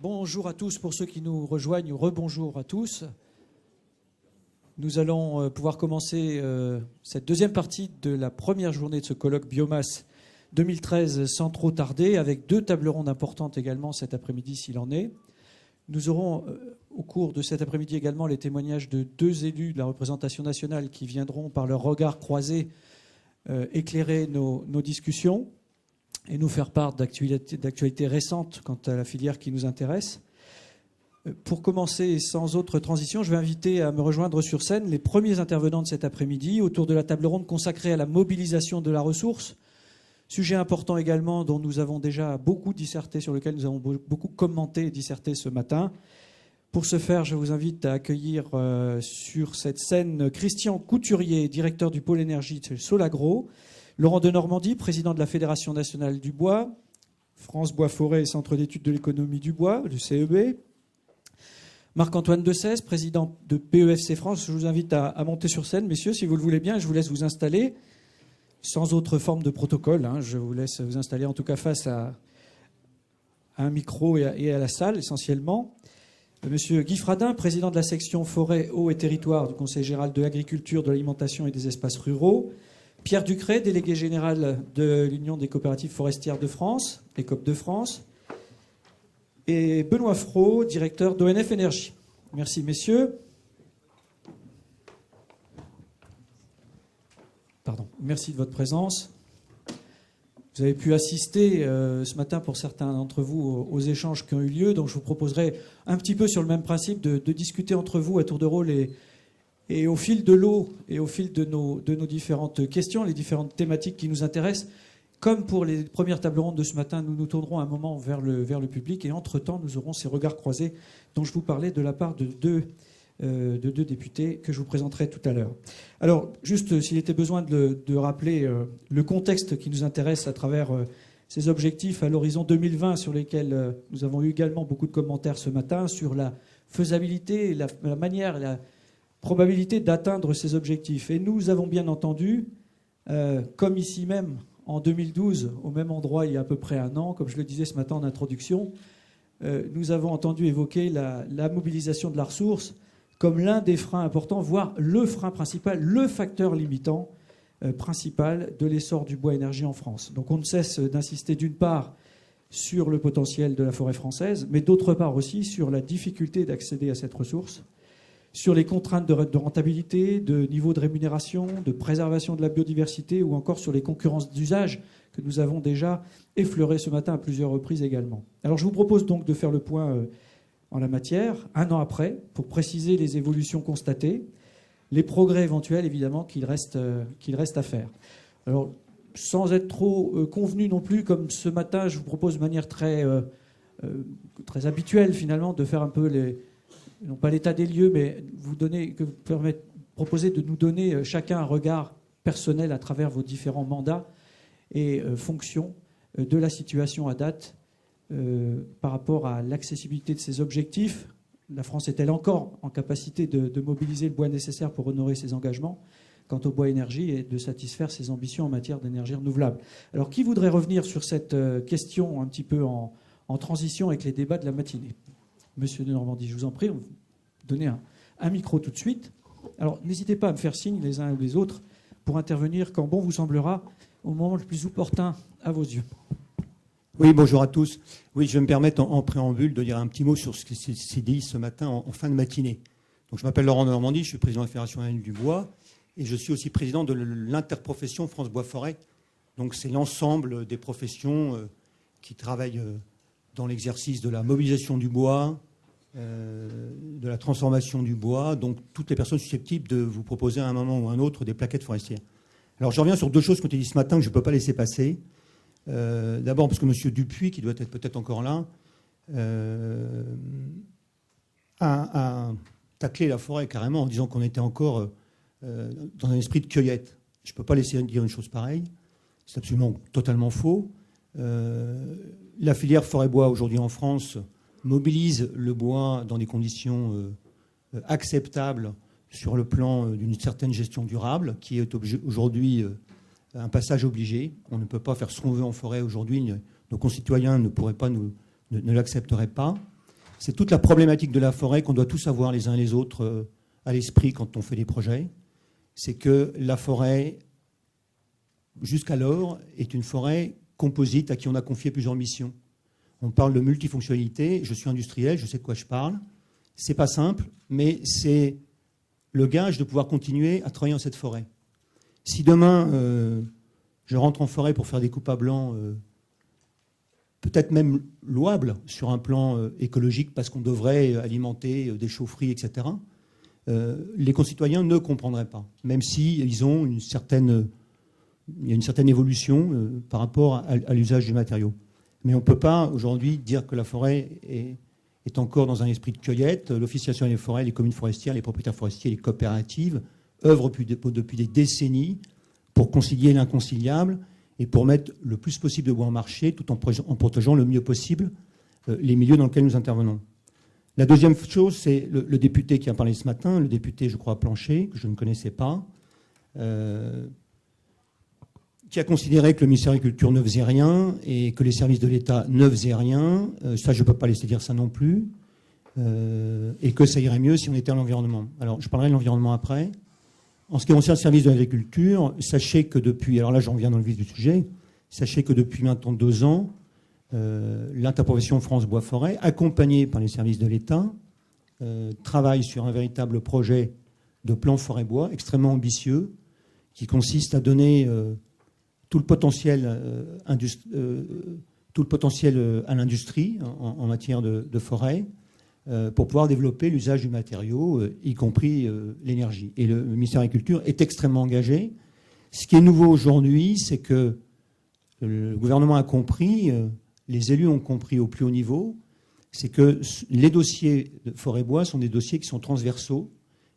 Bonjour à tous pour ceux qui nous rejoignent, ou rebonjour à tous. Nous allons pouvoir commencer cette deuxième partie de la première journée de ce colloque Biomasse 2013 sans trop tarder, avec deux tables rondes importantes également cet après-midi s'il en est. Nous aurons au cours de cet après-midi également les témoignages de deux élus de la représentation nationale qui viendront par leur regard croisé éclairer nos discussions et nous faire part d'actualités récentes quant à la filière qui nous intéresse. Pour commencer, sans autre transition, je vais inviter à me rejoindre sur scène les premiers intervenants de cet après-midi autour de la table ronde consacrée à la mobilisation de la ressource. Sujet important également dont nous avons déjà beaucoup disserté, sur lequel nous avons beaucoup commenté et disserté ce matin. Pour ce faire, je vous invite à accueillir sur cette scène Christian Couturier, directeur du pôle énergie de Solagro, Laurent de Normandie, président de la Fédération nationale du bois, France Bois Forêt et Centre d'études de l'économie du bois, le CEB, Marc-Antoine Dessès, président de PEFC France. Je vous invite à monter sur scène, messieurs, si vous le voulez bien. Je vous laisse vous installer, sans autre forme de protocole. Je vous laisse vous installer, en tout cas face à un micro et à la salle, essentiellement. Monsieur Guy Fradin, président de la section forêt, eau et territoire du Conseil général de l'agriculture, de l'alimentation et des espaces ruraux. Pierre Ducret, délégué général de l'Union des coopératives forestières de France, ECOP de France. Et Benoît Fraud, directeur d'ONF Énergie. Merci, messieurs. Merci de votre présence. Vous avez pu assister ce matin, pour certains d'entre vous, aux échanges qui ont eu lieu. Donc, je vous proposerai un petit peu sur le même principe de discuter entre vous à tour de rôle et au fil de l'eau et au fil de nos différentes questions, les différentes thématiques qui nous intéressent. Comme pour les premières tables rondes de ce matin, nous nous tournerons un moment vers le public et entre-temps, nous aurons ces regards croisés dont je vous parlais de la part de deux députés que je vous présenterai tout à l'heure. Alors, juste s'il était besoin de rappeler le contexte qui nous intéresse à travers ces objectifs à l'horizon 2020 sur lesquels nous avons eu également beaucoup de commentaires ce matin sur la faisabilité, la manière, la probabilité d'atteindre ces objectifs. Et nous avons bien entendu, comme ici même, en 2012, au même endroit il y a à peu près un an, comme je le disais ce matin en introduction, nous avons entendu évoquer la mobilisation de la ressource comme l'un des freins importants, voire le frein principal, le facteur limitant principal de l'essor du bois énergie en France. Donc on ne cesse d'insister d'une part sur le potentiel de la forêt française, mais d'autre part aussi sur la difficulté d'accéder à cette ressource, sur les contraintes de rentabilité, de niveau de rémunération, de préservation de la biodiversité ou encore sur les concurrences d'usage que nous avons déjà effleurées ce matin à plusieurs reprises également. Alors je vous propose donc de faire le point en la matière, un an après, pour préciser les évolutions constatées, les progrès éventuels évidemment qu'il reste à faire. Alors sans être trop convenu non plus, comme ce matin je vous propose de manière très habituelle finalement de faire un peu non pas l'état des lieux, mais proposer de nous donner chacun un regard personnel à travers vos différents mandats et fonctions de la situation à date par rapport à l'accessibilité de ces objectifs. La France est-elle encore en capacité de mobiliser le bois nécessaire pour honorer ses engagements quant au bois énergie et de satisfaire ses ambitions en matière d'énergie renouvelable? Alors, qui voudrait revenir sur cette question un petit peu en transition avec les débats de la matinée? Monsieur de Normandie, je vous en prie, on va vous donner un micro tout de suite. Alors, n'hésitez pas à me faire signe les uns ou les autres pour intervenir quand bon vous semblera, au moment le plus opportun à vos yeux. Oui, bonjour à tous. Oui, je vais me permettre en préambule de dire un petit mot sur ce qui s'est dit ce matin en fin de matinée. Donc, je m'appelle Laurent de Normandie, je suis président de la Fédération nationale du bois et je suis aussi président de l'interprofession France Bois Forêt. Donc, c'est l'ensemble des professions qui travaillent dans l'exercice de la mobilisation du bois, de la transformation du bois, donc toutes les personnes susceptibles de vous proposer à un moment ou à un autre des plaquettes forestières. Alors je reviens sur deux choses qui ont été dites ce matin que je ne peux pas laisser passer. D'abord parce que M. Dupuis, qui doit être peut-être encore là, a taclé la forêt carrément en disant qu'on était encore dans un esprit de cueillette. Je ne peux pas laisser dire une chose pareille. C'est absolument totalement faux. La filière forêt-bois aujourd'hui en France mobilise le bois dans des conditions acceptables sur le plan d'une certaine gestion durable, qui est aujourd'hui un passage obligé. On ne peut pas faire ce qu'on veut en forêt aujourd'hui. Nos concitoyens ne l'accepteraient pas. C'est toute la problématique de la forêt qu'on doit tous avoir les uns les autres à l'esprit quand on fait des projets. C'est que la forêt, jusqu'alors, est une forêt composite à qui on a confié plusieurs missions. On parle de multifonctionnalité. Je suis industriel, je sais de quoi je parle. C'est pas simple, mais c'est le gage de pouvoir continuer à travailler dans cette forêt. Si demain, je rentre en forêt pour faire des coupes à blanc, peut-être même louables sur un plan écologique, parce qu'on devrait alimenter des chaufferies, etc., les concitoyens ne comprendraient pas, même s'ils ont il y a une certaine évolution par rapport à l'usage du matériau. Mais on ne peut pas aujourd'hui dire que la forêt est encore dans un esprit de cueillette. L'Office national des forêts, les communes forestières, les propriétaires forestiers, les coopératives œuvrent depuis des décennies pour concilier l'inconciliable et pour mettre le plus possible de bois en marché tout en protégeant le mieux possible les milieux dans lesquels nous intervenons. La deuxième chose, c'est le député qui a parlé ce matin, le député, je crois, Plancher, que je ne connaissais pas, qui a considéré que le ministère de l'Agriculture ne faisait rien et que les services de l'État ne faisaient rien. Ça, je ne peux pas laisser dire ça non plus. Et que ça irait mieux si on était à l'environnement. Alors, je parlerai de l'environnement après. En ce qui concerne le service de l'agriculture, sachez que depuis, alors là j'en viens dans le vif du sujet, sachez que depuis maintenant 2 ans, l'interprofession France Bois Forêt, accompagnée par les services de l'État, travaille sur un véritable projet de plan forêt-bois extrêmement ambitieux qui consiste à donner tout le potentiel à l'industrie en matière de forêt pour pouvoir développer l'usage du matériau, y compris l'énergie. Et le ministère de l'Agriculture est extrêmement engagé. Ce qui est nouveau aujourd'hui, c'est que le gouvernement a compris, les élus ont compris au plus haut niveau, c'est que les dossiers de forêt-bois sont des dossiers qui sont transversaux.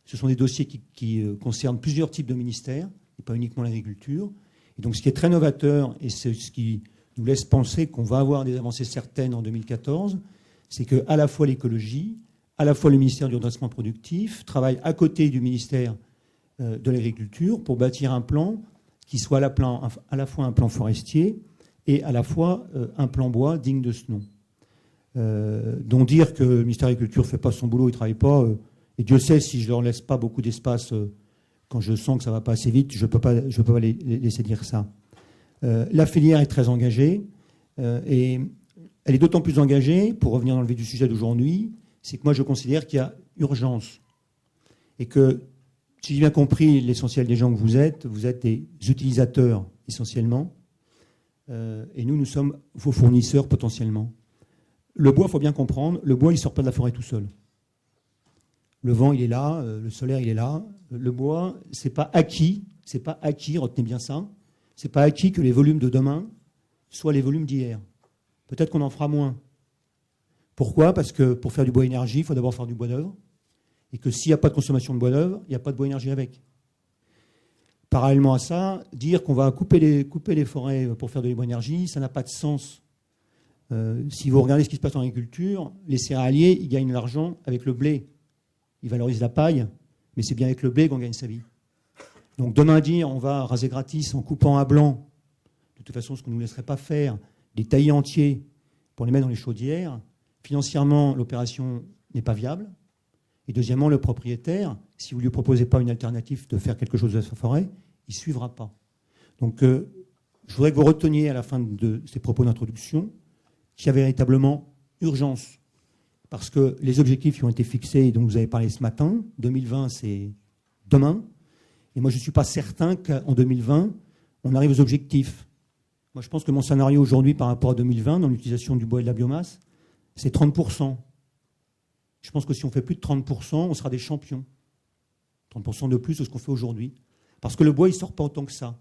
Ce sont des dossiers qui concernent plusieurs types de ministères, et pas uniquement l'agriculture. Et donc ce qui est très novateur, et c'est ce qui nous laisse penser qu'on va avoir des avancées certaines en 2014, c'est qu'à la fois l'écologie, à la fois le ministère du redressement productif travaillent à côté du ministère de l'Agriculture pour bâtir un plan qui soit à la fois un plan forestier et à la fois un plan bois digne de ce nom. Donc dire que le ministère de l'Agriculture ne fait pas son boulot, il ne travaille pas, et Dieu sait si je ne leur laisse pas beaucoup d'espace quand je sens que ça ne va pas assez vite, je ne peux pas les laisser dire ça. La filière est très engagée, et elle est d'autant plus engagée, pour revenir dans le vif du sujet d'aujourd'hui, c'est que moi je considère qu'il y a urgence. Et que, si j'ai bien compris, l'essentiel des gens que vous êtes des utilisateurs essentiellement, et nous sommes vos fournisseurs potentiellement. Le bois, il faut bien comprendre, le bois il ne sort pas de la forêt tout seul. Le vent il est là, le solaire il est là. Le bois, c'est pas acquis, retenez bien ça, c'est pas acquis que les volumes de demain soient les volumes d'hier. Peut-être qu'on en fera moins. Pourquoi ? Parce que pour faire du bois énergie, il faut d'abord faire du bois d'œuvre. Et que s'il n'y a pas de consommation de bois d'œuvre, il n'y a pas de bois énergie avec. Parallèlement à ça, dire qu'on va couper les forêts pour faire de la bois énergie, ça n'a pas de sens. Si vous regardez ce qui se passe en agriculture, les céréaliers, ils gagnent de l'argent avec le blé. Ils valorisent la paille, mais c'est bien avec le blé qu'on gagne sa vie. Donc demain dire on va raser gratis en coupant à blanc, de toute façon ce qu'on ne nous laisserait pas faire, des taillis entiers pour les mettre dans les chaudières, financièrement, l'opération n'est pas viable. Et deuxièmement, le propriétaire, si vous ne lui proposez pas une alternative de faire quelque chose de sa forêt, il ne suivra pas. Donc, je voudrais que vous reteniez à la fin de ces propos d'introduction qu'il y a véritablement urgence. Parce que les objectifs qui ont été fixés et dont vous avez parlé ce matin, 2020, c'est demain. Et moi, je ne suis pas certain qu'en 2020, on arrive aux objectifs. Moi, je pense que mon scénario aujourd'hui par rapport à 2020, dans l'utilisation du bois et de la biomasse, c'est 30%. Je pense que si on fait plus de 30%, on sera des champions. 30% de plus de ce qu'on fait aujourd'hui. Parce que le bois, il ne sort pas autant que ça.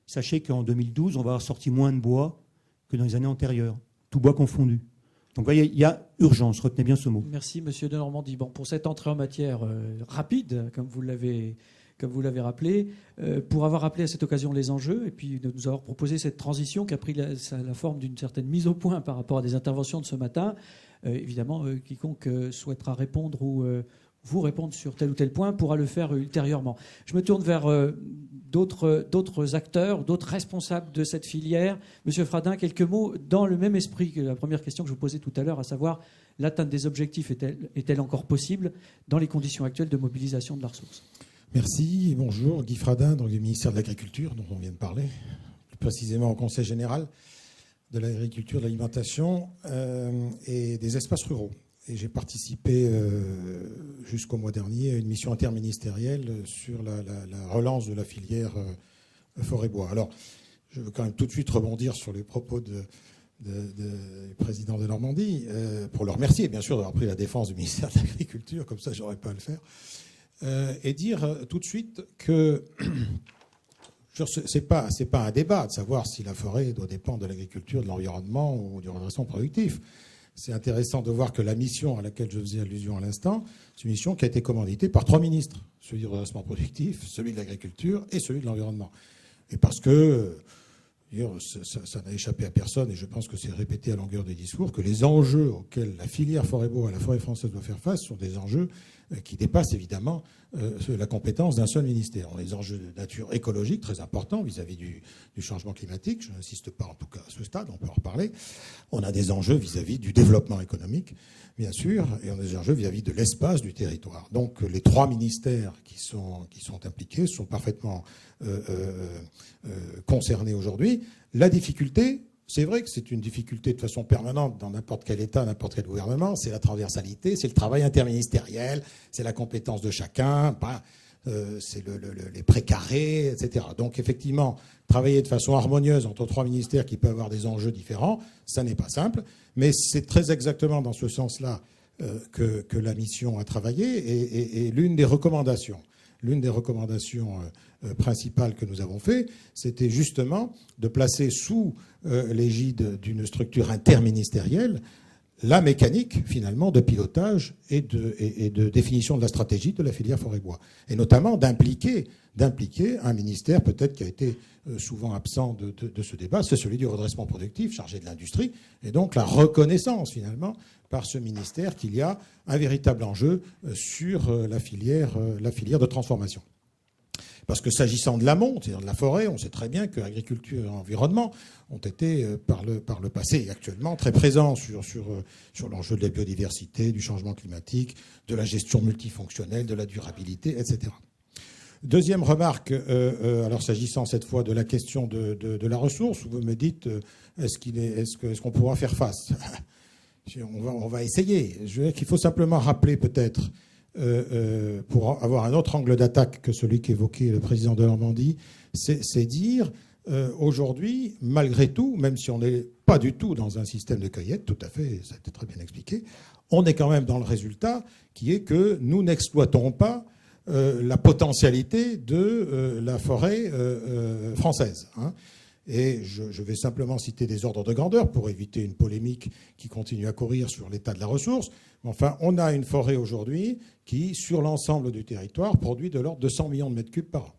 Sachez qu'en 2012, on va avoir sorti moins de bois que dans les années antérieures. Tout bois confondu. Donc, vous voyez, il y a urgence. Retenez bien ce mot. Merci, Monsieur de Normandie. Bon, pour cette entrée en matière rapide, comme vous l'avez rappelé, pour avoir rappelé à cette occasion les enjeux et puis de nous avoir proposé cette transition qui a pris la forme d'une certaine mise au point par rapport à des interventions de ce matin. Évidemment, quiconque souhaitera répondre ou vous répondre sur tel ou tel point pourra le faire ultérieurement. Je me tourne vers d'autres acteurs, d'autres responsables de cette filière. Monsieur Fradin, quelques mots dans le même esprit que la première question que je vous posais tout à l'heure, à savoir l'atteinte des objectifs est-elle encore possible dans les conditions actuelles de mobilisation de la ressource? Merci, bonjour. Guy Fradin, donc du ministère de l'Agriculture, dont on vient de parler, plus précisément au Conseil général de l'agriculture, de l'alimentation et des espaces ruraux. Et j'ai participé jusqu'au mois dernier à une mission interministérielle sur la relance de la filière forêt-bois. Alors, je veux quand même tout de suite rebondir sur les propos du président de Normandie, pour le remercier, bien sûr, d'avoir pris la défense du ministère de l'Agriculture, comme ça, j'aurais pas à le faire, et dire tout de suite que c'est pas un débat de savoir si la forêt doit dépendre de l'agriculture, de l'environnement ou du redressement productif. C'est intéressant de voir que la mission à laquelle je faisais allusion à l'instant, c'est une mission qui a été commanditée par 3 ministres, celui du redressement productif, celui de l'agriculture et celui de l'environnement. Et parce que ça n'a échappé à personne, et je pense que c'est répété à longueur des discours, que les enjeux auxquels la filière forêt-bois, la forêt française doit faire face sont des enjeux qui dépassent évidemment la compétence d'un seul ministère. On a des enjeux de nature écologique très importants vis-à-vis du changement climatique. Je n'insiste pas en tout cas à ce stade, on peut en reparler. On a des enjeux vis-à-vis du développement économique, bien sûr, et on a des enjeux vis-à-vis de l'espace du territoire. Donc les 3 ministères qui sont impliqués sont parfaitement concernés aujourd'hui. La difficulté, c'est vrai que c'est une difficulté de façon permanente dans n'importe quel État, n'importe quel gouvernement, c'est la transversalité, c'est le travail interministériel, c'est la compétence de chacun, c'est les précarés, etc. Donc effectivement, travailler de façon harmonieuse entre 3 ministères qui peuvent avoir des enjeux différents, ça n'est pas simple, mais c'est très exactement dans ce sens-là que la mission a travaillé, et l'une des recommandations principales que nous avons fait, c'était justement de placer sous l'égide d'une structure interministérielle la mécanique, finalement, de pilotage et de définition de la stratégie de la filière forêt-bois. Et notamment d'impliquer un ministère, peut-être qui a été souvent absent de ce débat, c'est celui du redressement productif, chargé de l'industrie, et donc la reconnaissance, finalement, par ce ministère qu'il y a un véritable enjeu sur la filière de transformation. Parce que s'agissant de l'amont, c'est-à-dire de la forêt, on sait très bien que agriculture et environnement ont été par le passé et actuellement très présents sur l'enjeu de la biodiversité, du changement climatique, de la gestion multifonctionnelle, de la durabilité, etc. Deuxième remarque, alors s'agissant cette fois de la question de la ressource, vous me dites est-ce qu'on pourra faire face? On va essayer. Je veux dire qu'il faut simplement rappeler peut-être, pour avoir un autre angle d'attaque que celui qu'évoquait le président de Normandie, c'est dire aujourd'hui, malgré tout, même si on n'est pas du tout dans un système de cueillette, tout à fait, ça a été très bien expliqué, on est quand même dans le résultat qui est que nous n'exploitons pas la potentialité de la forêt française. Et je vais simplement citer des ordres de grandeur pour éviter une polémique qui continue à courir sur l'état de la ressource. Enfin, on a une forêt aujourd'hui qui, sur l'ensemble du territoire, produit de l'ordre de 100 millions de mètres cubes par an.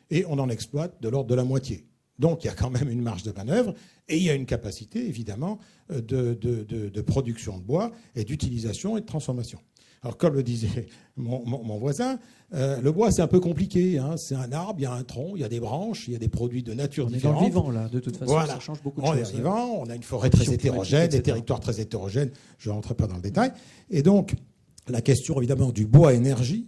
Et on en exploite de l'ordre de la moitié. Donc il y a quand même une marge de manœuvre et il y a une capacité, évidemment, de production de bois et d'utilisation et de transformation. Alors, comme le disait mon voisin, le bois, c'est un peu compliqué. C'est un arbre, il y a un tronc, il y a des branches, il y a des produits de nature différente. On est dans le vivant, là, de toute façon, voilà. Ça change beaucoup de choses. On est vivant, on a une forêt très hétérogène, des territoires très hétérogènes, je ne rentre pas dans le détail. Et donc, la question, évidemment, du bois-énergie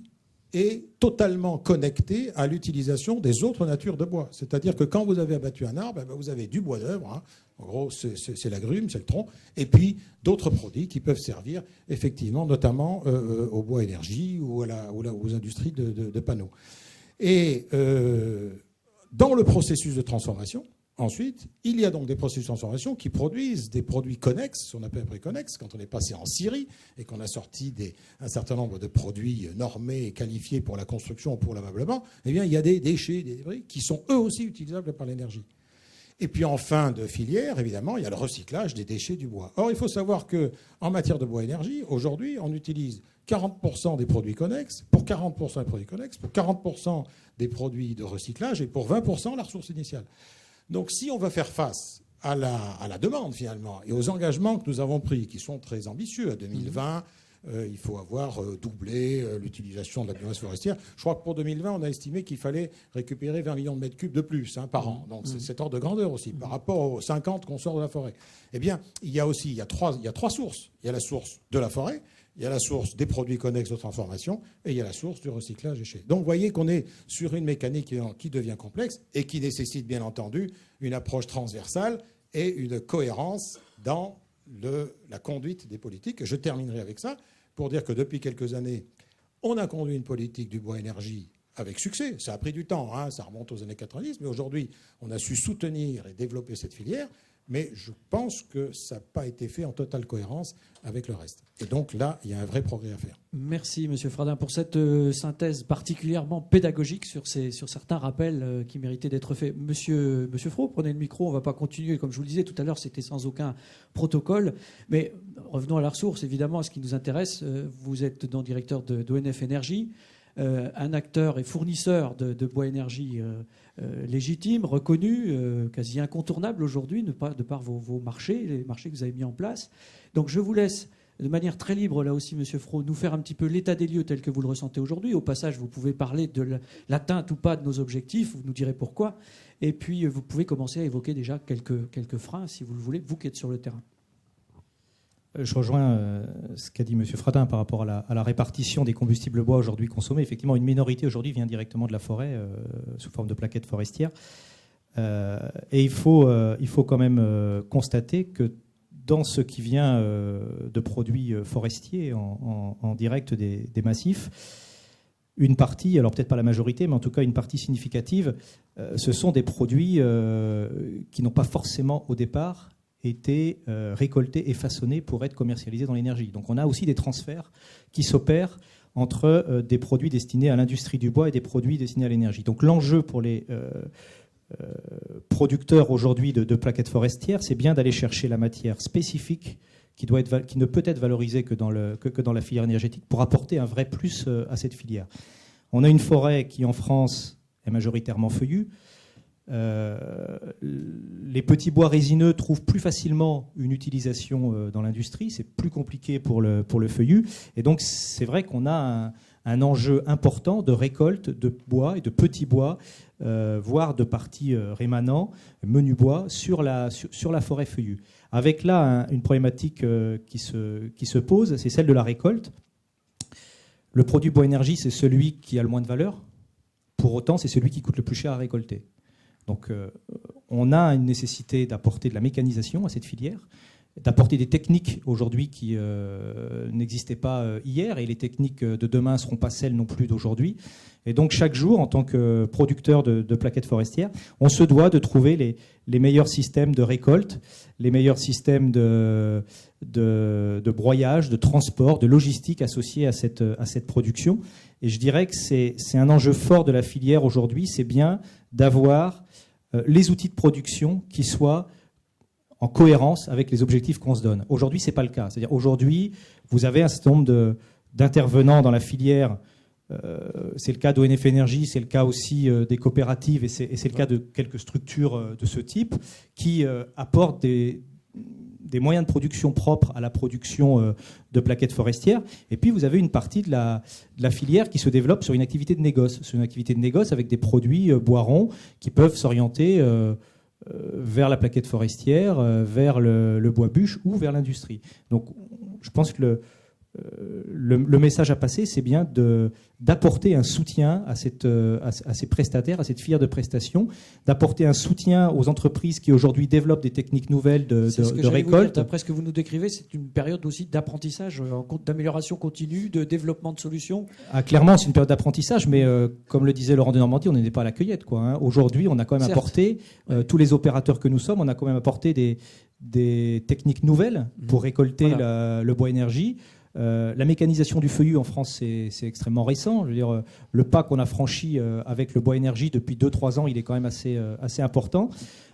est totalement connectée à l'utilisation des autres natures de bois. C'est-à-dire que quand vous avez abattu un arbre, vous avez du bois d'œuvre. En gros, c'est l'agrume, c'est le tronc, et puis d'autres produits qui peuvent servir effectivement, notamment au bois énergie ou aux industries de panneaux. Et dans le processus de transformation, ensuite, il y a donc des processus de transformation qui produisent des produits connexes, ce qu'on appelle connexes, quand on est passé en Syrie et qu'on a sorti un certain nombre de produits normés et qualifiés pour la construction ou pour l'ameublement, eh bien, il y a des déchets, des débris qui sont eux aussi utilisables par l'énergie. Et puis en fin de filière, évidemment, il y a le recyclage des déchets du bois. Or, il faut savoir qu'en matière de bois-énergie, aujourd'hui, on utilise 40% des produits connexes, pour 40% des produits connexes, pour 40% des produits de recyclage et pour 20% la ressource initiale. Donc si on veut faire face à la demande, finalement, et aux engagements que nous avons pris, qui sont très ambitieux, à 2020, il faut avoir doublé l'utilisation de la biomasse forestière. Je crois que pour 2020, on a estimé qu'il fallait récupérer 20 millions de mètres cubes de plus par an. Donc c'est cet ordre de grandeur aussi, par rapport aux 50 qu'on sort de la forêt. Eh bien, il y a trois sources. Il y a la source de la forêt, il y a la source des produits connexes de transformation et il y a la source du recyclage déchets. Donc vous voyez qu'on est sur une mécanique qui devient complexe et qui nécessite bien entendu une approche transversale et une cohérence dans la conduite des politiques. Je terminerai avec ça pour dire que depuis quelques années, on a conduit une politique du bois-énergie avec succès. Ça a pris du temps, ça remonte aux années 90, mais aujourd'hui, on a su soutenir et développer cette filière. Mais je pense que ça n'a pas été fait en totale cohérence avec le reste. Et donc là, il y a un vrai progrès à faire. Merci, M. Fradin, pour cette synthèse particulièrement pédagogique sur certains rappels qui méritaient d'être faits. Monsieur Fraud, prenez le micro. On ne va pas continuer. Comme je vous le disais tout à l'heure, c'était sans aucun protocole. Mais revenons à la ressource, évidemment, à ce qui nous intéresse. Vous êtes directeur d'ONF Énergie, un acteur et fournisseur de bois énergie légitime, reconnu, quasi incontournable aujourd'hui de par vos marchés, les marchés que vous avez mis en place. Donc je vous laisse de manière très libre, là aussi, Monsieur Fraud, nous faire un petit peu l'état des lieux tel que vous le ressentez aujourd'hui. Au passage, vous pouvez parler de l'atteinte ou pas de nos objectifs, vous nous direz pourquoi. Et puis vous pouvez commencer à évoquer déjà quelques freins, si vous le voulez, vous qui êtes sur le terrain. Je rejoins ce qu'a dit M. Fradin par rapport à la répartition des combustibles bois aujourd'hui consommés. Effectivement, une minorité aujourd'hui vient directement de la forêt sous forme de plaquettes forestières. Et il faut quand même constater que dans ce qui vient de produits forestiers en direct des massifs, une partie, alors peut-être pas la majorité, mais en tout cas une partie significative, ce sont des produits qui n'ont pas forcément au départ été récoltés et façonnés pour être commercialisés dans l'énergie. Donc on a aussi des transferts qui s'opèrent entre des produits destinés à l'industrie du bois et des produits destinés à l'énergie. Donc l'enjeu pour les producteurs aujourd'hui de plaquettes forestières, c'est bien d'aller chercher la matière spécifique qui ne peut être valorisée que dans la filière énergétique pour apporter un vrai plus à cette filière. On a une forêt qui en France est majoritairement feuillue. Les petits bois résineux trouvent plus facilement une utilisation dans l'industrie, c'est plus compliqué pour le feuillu, et donc c'est vrai qu'on a un enjeu important de récolte de bois et de petits bois, voire de parties rémanents, menus bois, sur la forêt feuillue. Avec là une problématique qui se pose, c'est celle de la récolte. Le produit bois énergie, c'est celui qui a le moins de valeur, pour autant c'est celui qui coûte le plus cher à récolter. Donc on a une nécessité d'apporter de la mécanisation à cette filière, d'apporter des techniques aujourd'hui qui n'existaient pas hier, et les techniques de demain ne seront pas celles non plus d'aujourd'hui. Et donc chaque jour, en tant que producteur de plaquettes forestières, on se doit de trouver les meilleurs systèmes de récolte, les meilleurs systèmes de broyage, de transport, de logistique associés à cette production. Et je dirais que c'est un enjeu fort de la filière aujourd'hui, c'est bien d'avoir les outils de production qui soient en cohérence avec les objectifs qu'on se donne. Aujourd'hui, ce n'est pas le cas. C'est-à-dire aujourd'hui, vous avez un certain nombre d'intervenants dans la filière. C'est le cas d'ONF Énergie, c'est le cas aussi des coopératives, et c'est le cas de quelques structures de ce type qui apportent des moyens de production propres à la production de plaquettes forestières. Et puis, vous avez une partie de la filière qui se développe sur une activité de négoce, avec des produits bois-ronds qui peuvent s'orienter vers la plaquette forestière, vers le bois-bûche ou vers l'industrie. Donc, je pense que le message à passer, c'est bien d'apporter un soutien à ces prestataires, à cette filière de prestations, d'apporter un soutien aux entreprises qui aujourd'hui développent des techniques nouvelles de récolte. D'après ce que vous nous décrivez, c'est une période aussi d'apprentissage, d'amélioration continue, de développement de solutions. Ah, clairement, c'est une période d'apprentissage, mais comme le disait Laurent de Normandie, on n'était pas à la cueillette, quoi. Aujourd'hui, on a quand même apporté, tous les opérateurs que nous sommes, on a quand même apporté des techniques nouvelles pour récolter le bois énergie. La mécanisation du feuillu en France, c'est extrêmement récent. Je veux dire, le pas qu'on a franchi avec le bois énergie depuis 2-3 ans, il est quand même assez important.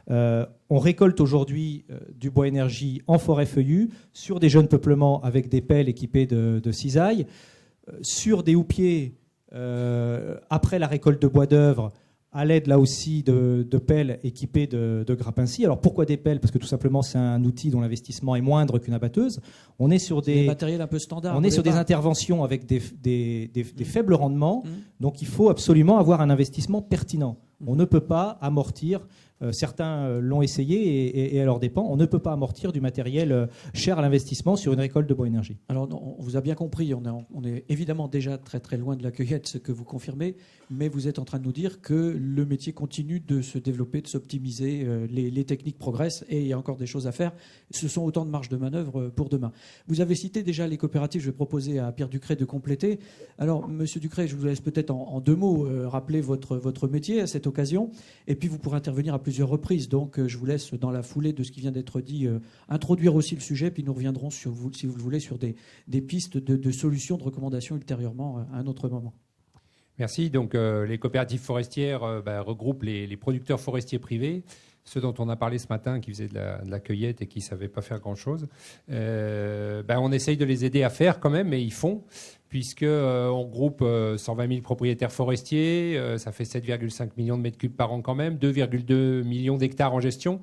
On récolte aujourd'hui du bois énergie en forêt feuillue, sur des jeunes peuplements avec des pelles équipées de cisailles, sur des houppiers après la récolte de bois d'œuvre à l'aide là aussi de pelles équipées de grappins-scie. Alors pourquoi des pelles? Parce que tout simplement c'est un outil dont l'investissement est moindre qu'une abatteuse. On est sur des matériels un peu standards. On est sur des interventions avec des faibles rendements, donc il faut absolument avoir un investissement pertinent. On ne peut pas amortir, certains l'ont essayé et à leurs dépens, on ne peut pas amortir du matériel cher à l'investissement sur une récolte de bois énergie. Alors on vous a bien compris, on est évidemment déjà très très loin de la cueillette, ce que vous confirmez, mais vous êtes en train de nous dire que le métier continue de se développer, de s'optimiser, les techniques progressent et il y a encore des choses à faire. Ce sont autant de marges de manœuvre pour demain. Vous avez cité déjà les coopératives, je vais proposer à Pierre Ducret de compléter. Alors Monsieur Ducret, je vous laisse peut-être en deux mots rappeler votre métier à cette occasion, et puis vous pourrez intervenir à plusieurs reprises. Donc je vous laisse, dans la foulée de ce qui vient d'être dit, introduire aussi le sujet, puis nous reviendrons, sur vous, si vous le voulez, sur des pistes de solutions, de recommandations ultérieurement à un autre moment. Merci. Donc les coopératives forestières regroupent les producteurs forestiers privés, ceux dont on a parlé ce matin qui faisaient de la cueillette et qui ne savaient pas faire grand-chose. On essaye de les aider à faire quand même, mais ils font, puisqu'on groupe 120 000 propriétaires forestiers, ça fait 7,5 millions de mètres cubes par an quand même, 2,2 millions d'hectares en gestion.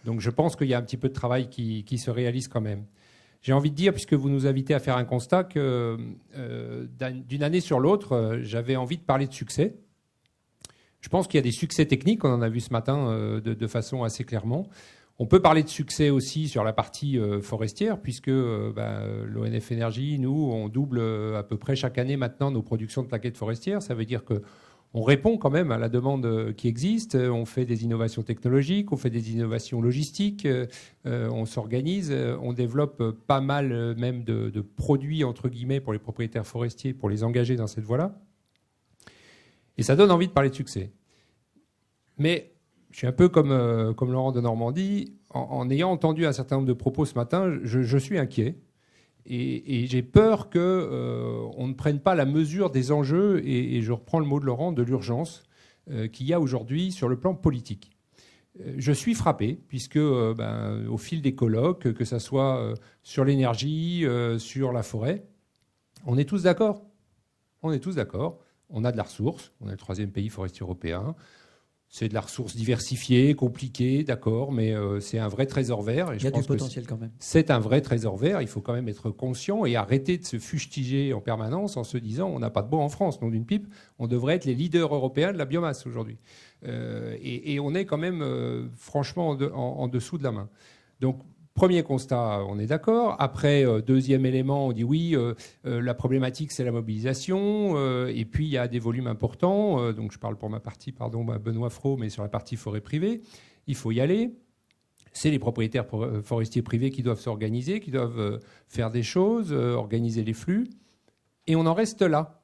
Donc je pense qu'il y a un petit peu de travail qui se réalise quand même. J'ai envie de dire, puisque vous nous invitez à faire un constat, que d'une année sur l'autre, j'avais envie de parler de succès. Je pense qu'il y a des succès techniques, on en a vu ce matin de façon assez clairement. On peut parler de succès aussi sur la partie forestière, puisque l'ONF Énergie, nous, on double à peu près chaque année maintenant nos productions de plaquettes forestières. Ça veut dire qu'on répond quand même à la demande qui existe. On fait des innovations technologiques, on fait des innovations logistiques, on s'organise, on développe pas mal même de produits, entre guillemets, pour les propriétaires forestiers, pour les engager dans cette voie-là. Et ça donne envie de parler de succès. Mais je suis un peu comme Laurent de Normandie. En ayant entendu un certain nombre de propos ce matin, je suis inquiet. Et j'ai peur qu'on ne prenne pas la mesure des enjeux, et je reprends le mot de Laurent, de l'urgence qu'il y a aujourd'hui sur le plan politique. Je suis frappé, puisque au fil des colloques, que ce soit sur l'énergie, sur la forêt, on est tous d'accord. On est tous d'accord. On a de la ressource, on est le 3e pays forestier européen. C'est de la ressource diversifiée, compliquée, d'accord, mais c'est un vrai trésor vert. Et il y a du potentiel quand même. C'est un vrai trésor vert, il faut quand même être conscient et arrêter de se fustiger en permanence en se disant on n'a pas de bois en France, non d'une pipe, on devrait être les leaders européens de la biomasse aujourd'hui. Et on est quand même franchement en dessous de la main. Donc, premier constat, on est d'accord. Après, deuxième élément, on dit oui, la problématique, c'est la mobilisation. Et puis, il y a des volumes importants. Donc, je parle pour ma partie, Benoît Frot, mais sur la partie forêt privée. Il faut y aller. C'est les propriétaires forestiers privés qui doivent s'organiser, qui doivent faire des choses, organiser les flux. Et on en reste là.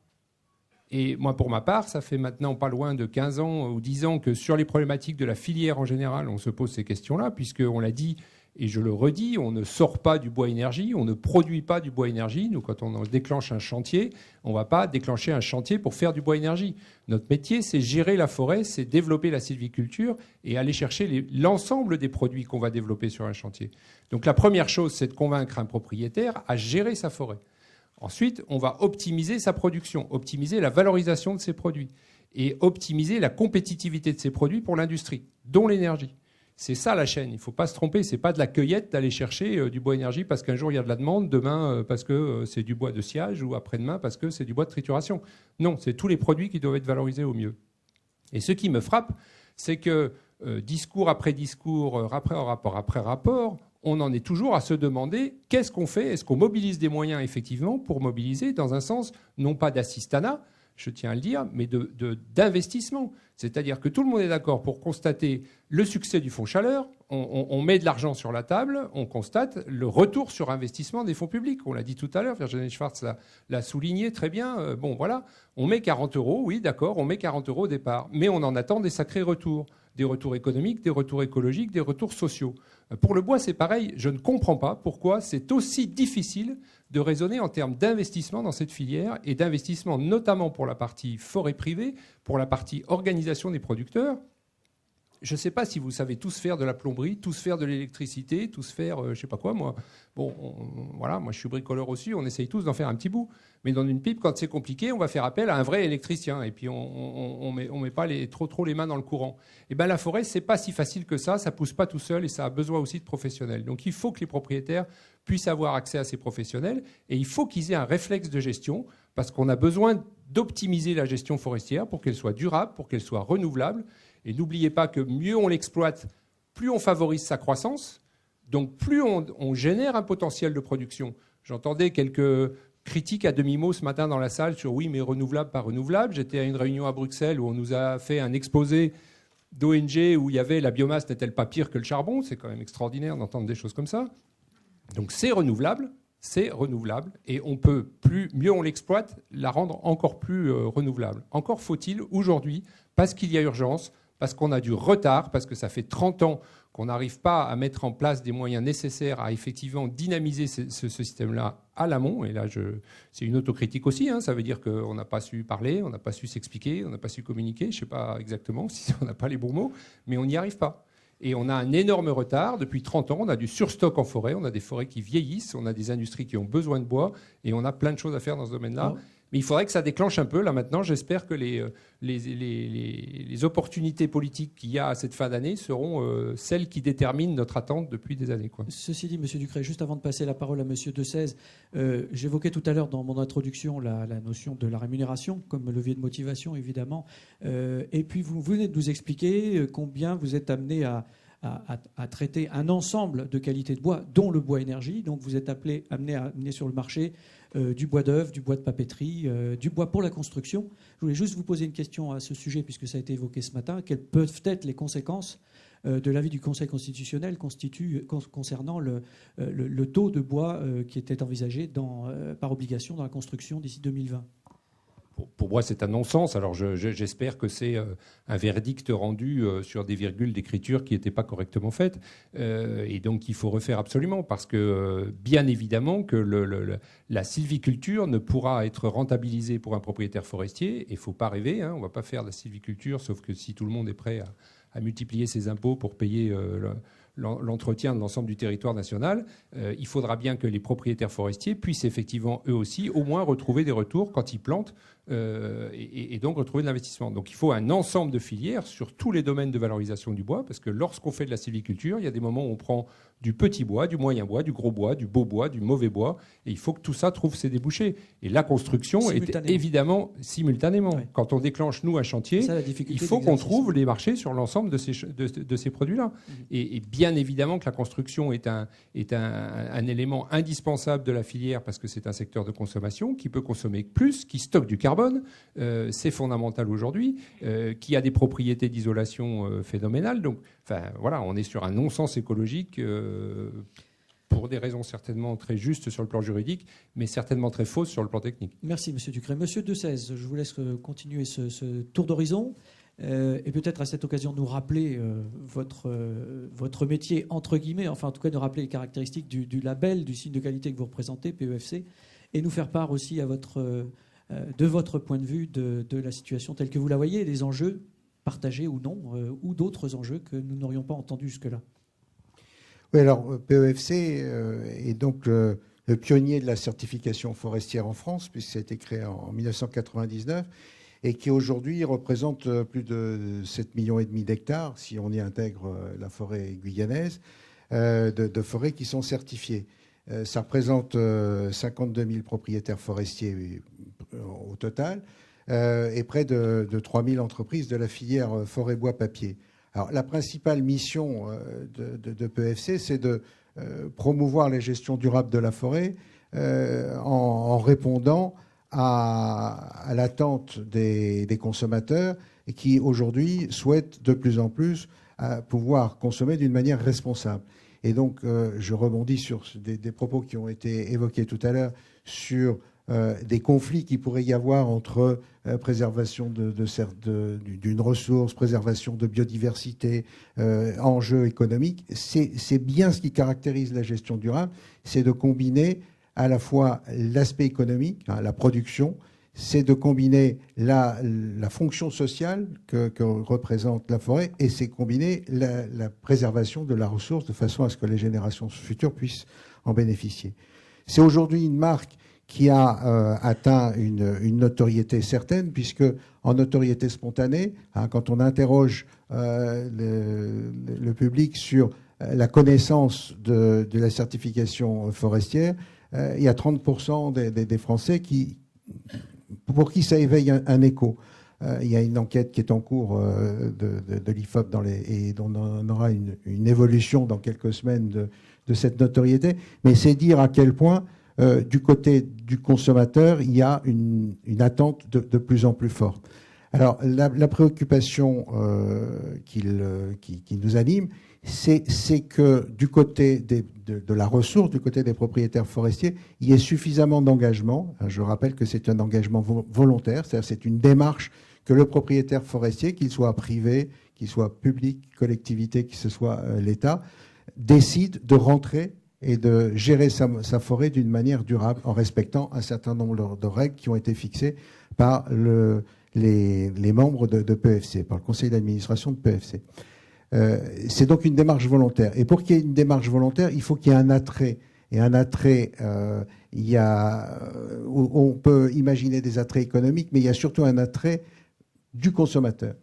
Et moi, pour ma part, ça fait maintenant pas loin de 15 ans ou 10 ans que sur les problématiques de la filière en général, on se pose ces questions-là, puisqu'on l'a dit, et je le redis, on ne sort pas du bois énergie, on ne produit pas du bois énergie. Nous, quand on déclenche un chantier, on ne va pas déclencher un chantier pour faire du bois énergie. Notre métier, c'est gérer la forêt, c'est développer la sylviculture et aller chercher l'ensemble des produits qu'on va développer sur un chantier. Donc la première chose, c'est de convaincre un propriétaire à gérer sa forêt. Ensuite, on va optimiser sa production, optimiser la valorisation de ses produits et optimiser la compétitivité de ses produits pour l'industrie, dont l'énergie. C'est ça la chaîne, il ne faut pas se tromper, ce n'est pas de la cueillette d'aller chercher du bois énergie parce qu'un jour il y a de la demande, demain parce que c'est du bois de sciage ou après-demain parce que c'est du bois de trituration. Non, c'est tous les produits qui doivent être valorisés au mieux. Et ce qui me frappe, c'est que discours après discours, rapport après rapport, on en est toujours à se demander qu'est-ce qu'on fait, est-ce qu'on mobilise des moyens effectivement pour mobiliser dans un sens non pas d'assistanat, je tiens à le dire, mais d'investissement. C'est-à-dire que tout le monde est d'accord pour constater le succès du fonds chaleur, on met de l'argent sur la table, on constate le retour sur investissement des fonds publics. On l'a dit tout à l'heure, Virginie Schwartz l'a souligné très bien. Bon, voilà, on met 40 €, oui, d'accord, on met 40 € au départ, mais on en attend des sacrés retours. Des retours économiques, des retours écologiques, des retours sociaux. Pour le bois, c'est pareil. Je ne comprends pas pourquoi c'est aussi difficile de raisonner en termes d'investissement dans cette filière et d'investissement notamment pour la partie forêt privée, pour la partie organisation des producteurs. je ne sais pas si vous savez tous faire de la plomberie, tous faire de l'électricité, tous faire je ne sais pas quoi, moi. Bon, voilà, moi je suis bricoleur aussi, on essaye tous d'en faire un petit bout. Mais dans une pipe, quand c'est compliqué, on va faire appel à un vrai électricien. Et puis on met pas trop les mains dans le courant. Et bien la forêt, c'est pas si facile que ça pousse pas tout seul et ça a besoin aussi de professionnels. Donc il faut que les propriétaires puissent avoir accès à ces professionnels et il faut qu'ils aient un réflexe de gestion parce qu'on a besoin d'optimiser la gestion forestière pour qu'elle soit durable, pour qu'elle soit renouvelable. Et n'oubliez pas que mieux on l'exploite, plus on favorise sa croissance, donc plus on génère un potentiel de production. J'entendais quelques critiques à demi-mot ce matin dans la salle sur oui, mais renouvelable, pas renouvelable. J'étais à une réunion à Bruxelles où on nous a fait un exposé d'ONG où il y avait la biomasse n'est-elle pas pire que le charbon. C'est quand même extraordinaire d'entendre des choses comme ça. Donc c'est renouvelable, et on peut, mieux on l'exploite, la rendre encore plus renouvelable. Encore faut-il aujourd'hui, parce qu'il y a urgence, parce qu'on a du retard, parce que ça fait 30 ans qu'on n'arrive pas à mettre en place des moyens nécessaires à effectivement dynamiser ce système-là à l'amont. Et là, c'est une autocritique aussi. Ça veut dire qu'on n'a pas su parler, on n'a pas su s'expliquer, on n'a pas su communiquer. Je ne sais pas exactement si on n'a pas les bons mots, mais on n'y arrive pas. Et on a un énorme retard. Depuis 30 ans, on a du surstock en forêt, on a des forêts qui vieillissent, on a des industries qui ont besoin de bois, et on a plein de choses à faire dans ce domaine-là. Oh. Mais il faudrait que ça déclenche un peu. Là, maintenant, j'espère que les opportunités politiques qu'il y a à cette fin d'année seront celles qui déterminent notre attente depuis des années, quoi. Ceci dit, M. Ducret, juste avant de passer la parole à M. Desèze, j'évoquais tout à l'heure dans mon introduction la notion de la rémunération comme levier de motivation, évidemment. Et puis, vous venez de nous expliquer combien vous êtes amené à traiter un ensemble de qualités de bois, dont le bois énergie. Donc, vous êtes amené à amener sur le marché du bois d'œuvre, du bois de papeterie, du bois pour la construction. Je voulais juste vous poser une question à ce sujet, puisque ça a été évoqué ce matin. Quelles peuvent être les conséquences de l'avis du Conseil constitutionnel concernant le taux de bois qui était envisagé par obligation dans la construction d'ici 2020 ? Pour moi, c'est un non-sens. Alors, j'espère que c'est un verdict rendu sur des virgules d'écriture qui n'étaient pas correctement faites. Et donc, il faut refaire absolument, parce que, bien évidemment, que la sylviculture ne pourra être rentabilisée pour un propriétaire forestier. Et il ne faut pas rêver, on ne va pas faire de la sylviculture, sauf que si tout le monde est prêt à multiplier ses impôts pour payer l'entretien de l'ensemble du territoire national, il faudra bien que les propriétaires forestiers puissent effectivement, eux aussi, au moins retrouver des retours quand ils plantent et donc retrouver de l'investissement. Donc il faut un ensemble de filières sur tous les domaines de valorisation du bois, parce que lorsqu'on fait de la sylviculture, il y a des moments où on prend du petit bois, du moyen bois, du gros bois, du beau bois, du mauvais bois, et il faut que tout ça trouve ses débouchés. Et la construction est évidemment simultanément. Oui. Quand on déclenche, nous, un chantier, il faut qu'on trouve les marchés sur l'ensemble de ces produits-là. Et bien évidemment que la construction est un élément indispensable de la filière, parce que c'est un secteur de consommation qui peut consommer plus, qui stocke du carbone, c'est fondamental aujourd'hui, qui a des propriétés d'isolation phénoménales. Donc, voilà, on est sur un non-sens écologique pour des raisons certainement très justes sur le plan juridique, mais certainement très fausses sur le plan technique. Merci, M. Ducret. M. Desèze, je vous laisse continuer ce tour d'horizon. Et peut-être à cette occasion nous rappeler votre métier, entre guillemets, enfin en tout cas nous rappeler les caractéristiques du label, du signe de qualité que vous représentez, PEFC, et nous faire part aussi de votre point de vue de la situation telle que vous la voyez, des enjeux partagés ou non, ou d'autres enjeux que nous n'aurions pas entendus jusque-là. Oui, alors PEFC est donc le pionnier de la certification forestière en France, puisque ça a été créé en 1999, et qui aujourd'hui représente plus de 7,5 millions d'hectares, si on y intègre la forêt guyanaise, de forêts qui sont certifiées. Ça représente 52 000 propriétaires forestiers au total, et près de 3 000 entreprises de la filière forêt-bois-papier. Alors, la principale mission de PEFC, c'est de promouvoir la gestion durable de la forêt en répondant à l'attente des consommateurs et qui, aujourd'hui, souhaitent de plus en plus pouvoir consommer d'une manière responsable. Et donc, je rebondis sur des propos qui ont été évoqués tout à l'heure sur des conflits qu'il pourrait y avoir entre préservation d'une ressource, préservation de biodiversité, enjeux économiques. C'est bien ce qui caractérise la gestion durable, c'est de combiner à la fois l'aspect économique, la production, c'est de combiner la fonction sociale que représente la forêt et c'est combiner la préservation de la ressource de façon à ce que les générations futures puissent en bénéficier. C'est aujourd'hui une marque qui a atteint une notoriété certaine, puisque en notoriété spontanée, quand on interroge le public sur la connaissance de la certification forestière, il y a 30% des Français pour qui ça éveille un écho. Il y a une enquête qui est en cours de l'IFOP et dont on aura une évolution dans quelques semaines de cette notoriété. Mais c'est dire à quel point, du côté du consommateur, il y a une attente de plus en plus forte. Alors, la préoccupation qui nous anime, c'est que du côté de la ressource, du côté des propriétaires forestiers, il y ait suffisamment d'engagement. Je rappelle que c'est un engagement volontaire, c'est-à-dire c'est une démarche que le propriétaire forestier, qu'il soit privé, qu'il soit public, collectivité, que ce soit l'État, décide de rentrer et de gérer sa forêt d'une manière durable en respectant un certain nombre de règles qui ont été fixées par les membres de PEFC, par le conseil d'administration de PEFC. C'est donc une démarche volontaire. Et pour qu'il y ait une démarche volontaire, il faut qu'il y ait un attrait. Et un attrait, on peut imaginer des attraits économiques, mais il y a surtout un attrait du consommateur.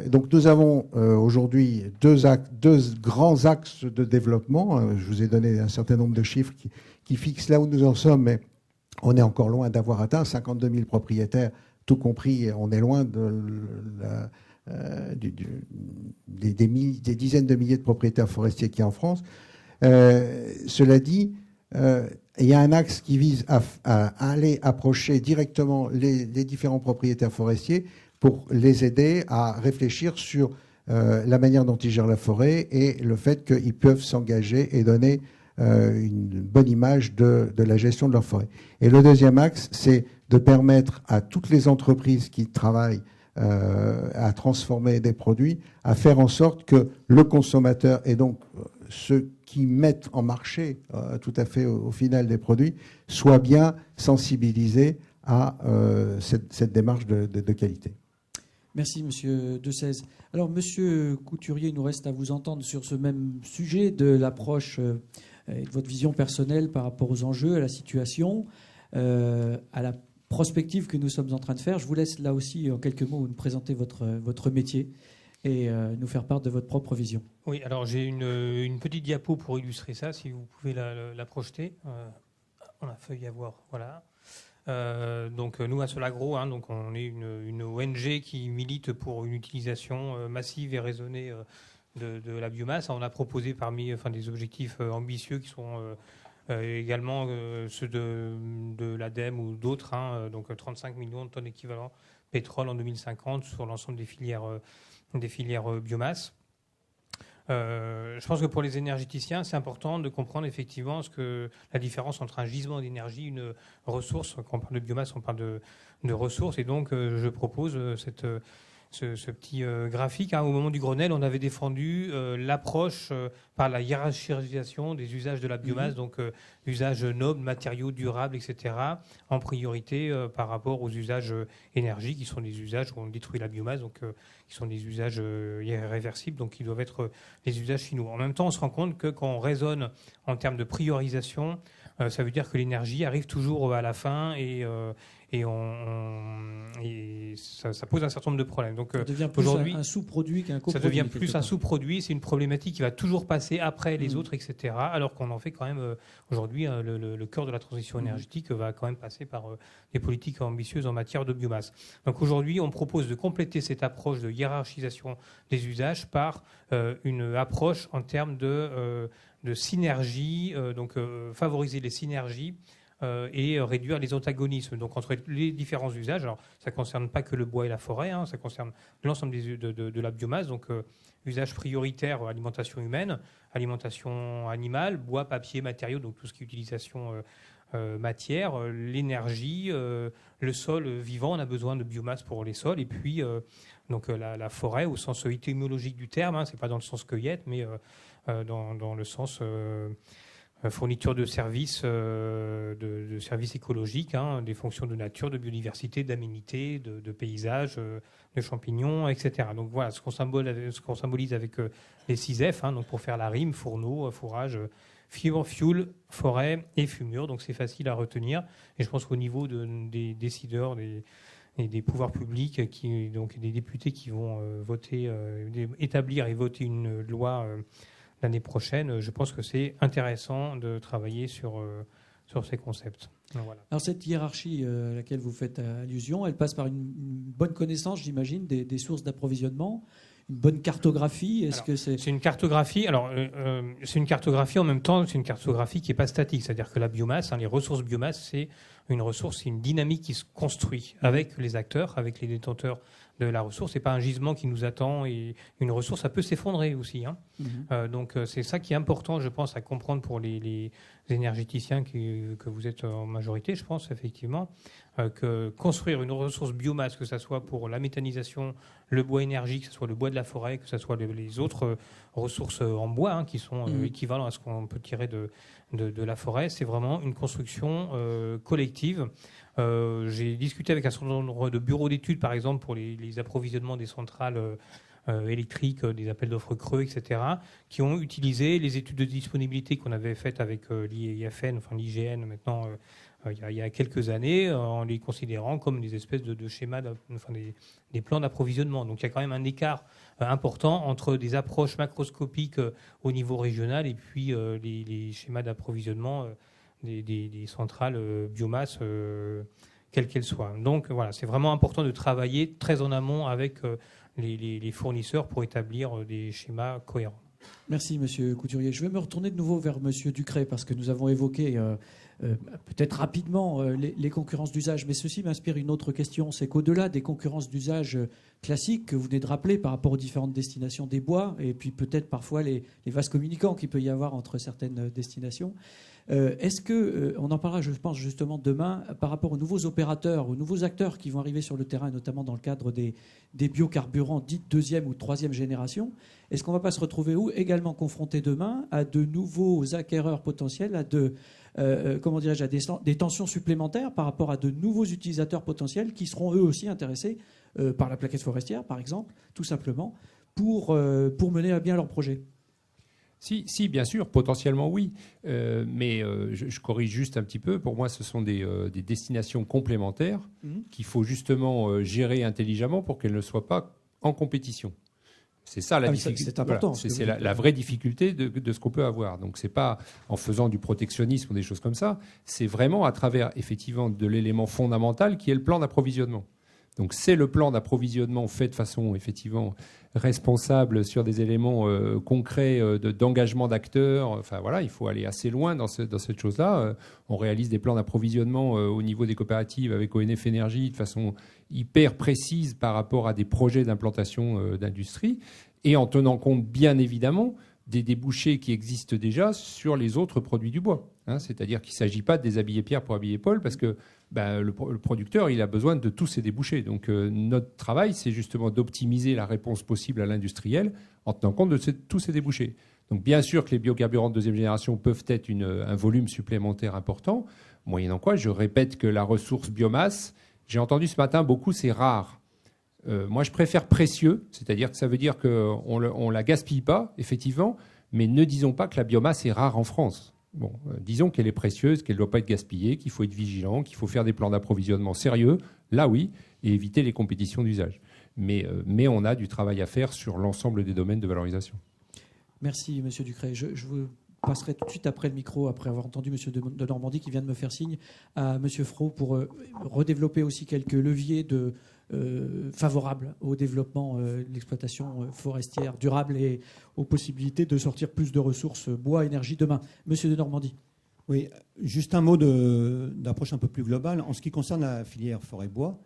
Donc nous avons aujourd'hui deux grands axes de développement. Je vous ai donné un certain nombre de chiffres qui fixent là où nous en sommes, mais on est encore loin d'avoir atteint 52 000 propriétaires, tout compris. On est loin des dizaines de milliers de propriétaires forestiers qu'il y a en France. Cela dit, il y a un axe qui vise à aller approcher directement les différents propriétaires forestiers pour les aider à réfléchir sur la manière dont ils gèrent la forêt et le fait qu'ils peuvent s'engager et donner une bonne image de la gestion de leur forêt. Et le deuxième axe, c'est de permettre à toutes les entreprises qui travaillent à transformer des produits, à faire en sorte que le consommateur et donc ceux qui mettent en marché tout à fait au final des produits soient bien sensibilisés à cette démarche de qualité. Merci, Monsieur Dessèze. Alors, Monsieur Couturier, il nous reste à vous entendre sur ce même sujet de l'approche et de votre vision personnelle par rapport aux enjeux, à la situation, à la prospective que nous sommes en train de faire. Je vous laisse là aussi, en quelques mots, nous présenter votre métier et nous faire part de votre propre vision. Oui, alors j'ai une petite diapo pour illustrer ça, si vous pouvez la projeter. On a feuille à voir, voilà. Donc nous à Solagro, donc on est une ONG qui milite pour une utilisation massive et raisonnée de la biomasse. On a proposé parmi des objectifs ambitieux qui sont également ceux de l'ADEME ou d'autres, donc 35 millions de tonnes équivalent pétrole en 2050 sur l'ensemble des filières biomasse. Je pense que pour les énergéticiens, c'est important de comprendre effectivement la différence entre un gisement d'énergie et une ressource. Quand on parle de biomasse, on parle de ressources. Et donc, je propose ce petit graphique. Au moment du Grenelle, on avait défendu l'approche par la hiérarchisation des usages de la biomasse, donc usages nobles, matériaux, durables, etc., en priorité par rapport aux usages énergie, qui sont des usages où on détruit la biomasse, donc qui sont des usages irréversibles, donc qui doivent être les usages finaux. En même temps, on se rend compte que quand on raisonne en termes de priorisation, ça veut dire que l'énergie arrive toujours à la fin et ça pose un certain nombre de problèmes. Donc, ça devient plus aujourd'hui un sous-produit qu'un coproduit. Ça devient plus un sous-produit, c'est une problématique qui va toujours passer après les autres, etc. Alors qu'on en fait quand même aujourd'hui le cœur de la transition énergétique va quand même passer par des politiques ambitieuses en matière de biomasse. Donc aujourd'hui, on propose de compléter cette approche de hiérarchisation des usages par une approche en termes de synergie, donc favoriser les synergies et réduire les antagonismes donc entre les différents usages. Alors, ça ne concerne pas que le bois et la forêt, ça concerne l'ensemble de la biomasse. Donc, usage prioritaire, alimentation humaine, alimentation animale, bois, papier, matériaux, donc tout ce qui est utilisation matière, l'énergie, le sol vivant, on a besoin de biomasse pour les sols, et puis donc la forêt au sens étymologique du terme, c'est pas dans le sens cueillette, mais dans le sens fourniture de services, de services écologiques, des fonctions de nature, de biodiversité, d'aménité, de paysages, de champignons, etc. Donc voilà ce qu'on symbolise avec les 6 F, donc pour faire la rime, fourneau, fourrage, fibre, fuel, forêt et fumure. Donc c'est facile à retenir. Et je pense qu'au niveau des décideurs, des pouvoirs publics, donc des députés qui vont établir et voter une loi l'année prochaine, je pense que c'est intéressant de travailler sur ces concepts. Donc, voilà. Alors cette hiérarchie à laquelle vous faites allusion, elle passe par une bonne connaissance, j'imagine, des sources d'approvisionnement, une bonne cartographie. C'est une cartographie. Alors c'est une cartographie en même temps, c'est une cartographie qui n'est pas statique. C'est-à-dire que la biomasse, les ressources biomasse, c'est une ressource, c'est une dynamique qui se construit avec les acteurs, avec les détenteurs de la ressource. C'est pas un gisement qui nous attend, et une ressource, ça peut s'effondrer aussi. Donc c'est ça qui est important, je pense, à comprendre pour les énergéticiens que vous êtes en majorité, je pense effectivement, que construire une ressource biomasse, que ce soit pour la méthanisation, le bois énergie, que ce soit le bois de la forêt, que ce soit les autres ressources en bois qui sont équivalents à ce qu'on peut tirer de la forêt, c'est vraiment une construction collective. J'ai discuté avec un certain nombre de bureaux d'études, par exemple, pour les approvisionnements des centrales électriques, des appels d'offres creux, etc., qui ont utilisé les études de disponibilité qu'on avait faites avec l'IFN, enfin l'IGN maintenant, il y a quelques années, en les considérant comme des espèces de schémas, des plans d'approvisionnement. Donc il y a quand même un écart important entre des approches macroscopiques au niveau régional et puis les schémas d'approvisionnement des centrales biomasse, quelles qu'elles soient. Donc voilà, c'est vraiment important de travailler très en amont avec les fournisseurs pour établir des schémas cohérents. Merci, Monsieur Couturier. Je vais me retourner de nouveau vers Monsieur Ducret, parce que nous avons évoqué peut-être rapidement les concurrences d'usage, mais ceci m'inspire une autre question. C'est qu'au-delà des concurrences d'usage classiques que vous venez de rappeler par rapport aux différentes destinations des bois, et puis peut-être parfois les vases communicants qu'il peut y avoir entre certaines destinations, est-ce que, on en parlera, je pense, justement demain, par rapport aux nouveaux opérateurs, aux nouveaux acteurs qui vont arriver sur le terrain, notamment dans le cadre des biocarburants dits deuxième ou troisième génération, est-ce qu'on ne va pas se retrouver également confronté demain à de nouveaux acquéreurs potentiels, à des tensions supplémentaires par rapport à de nouveaux utilisateurs potentiels qui seront eux aussi intéressés par la plaquette forestière, par exemple, tout simplement, pour mener à bien leur projet? Si, bien sûr, potentiellement oui. Mais je corrige juste un petit peu. Pour moi, ce sont des destinations complémentaires qu'il faut justement gérer intelligemment pour qu'elles ne soient pas en compétition. C'est ça la difficulté. C'est important. Voilà, c'est la vraie difficulté de ce qu'on peut avoir. Donc, c'est pas en faisant du protectionnisme ou des choses comme ça. C'est vraiment à travers, effectivement, de l'élément fondamental qui est le plan d'approvisionnement. Donc, c'est le plan d'approvisionnement fait de façon, effectivement, responsable sur des éléments concrets d'engagement d'acteurs. Enfin, voilà, il faut aller assez loin dans cette chose-là. On réalise des plans d'approvisionnement au niveau des coopératives avec ONF Énergie de façon hyper précise par rapport à des projets d'implantation d'industrie et en tenant compte, bien évidemment, des débouchés qui existent déjà sur les autres produits du bois. C'est-à-dire qu'il ne s'agit pas de déshabiller Pierre pour habiller Paul, parce que le producteur, il a besoin de tous ces débouchés. Donc notre travail, c'est justement d'optimiser la réponse possible à l'industriel en tenant compte de tous ces débouchés. Donc bien sûr que les biocarburants de deuxième génération peuvent être un volume supplémentaire important, moyennant quoi je répète que la ressource biomasse, j'ai entendu ce matin beaucoup, c'est rare. Moi, je préfère précieux, c'est-à-dire que ça veut dire qu'on ne la gaspille pas, effectivement, mais ne disons pas que la biomasse est rare en France. Bon, disons qu'elle est précieuse, qu'elle ne doit pas être gaspillée, qu'il faut être vigilant, qu'il faut faire des plans d'approvisionnement sérieux, là oui, et éviter les compétitions d'usage. Mais on a du travail à faire sur l'ensemble des domaines de valorisation. Merci, Monsieur Ducret. Je vous passerai tout de suite après le micro, après avoir entendu Monsieur de Normandie qui vient de me faire signe, à Monsieur Frot pour redévelopper aussi quelques leviers favorables au développement de l'exploitation forestière durable et aux possibilités de sortir plus de ressources bois, énergie demain. Monsieur de Normandie. Oui, juste un mot d'approche un peu plus globale. En ce qui concerne la filière forêt-bois,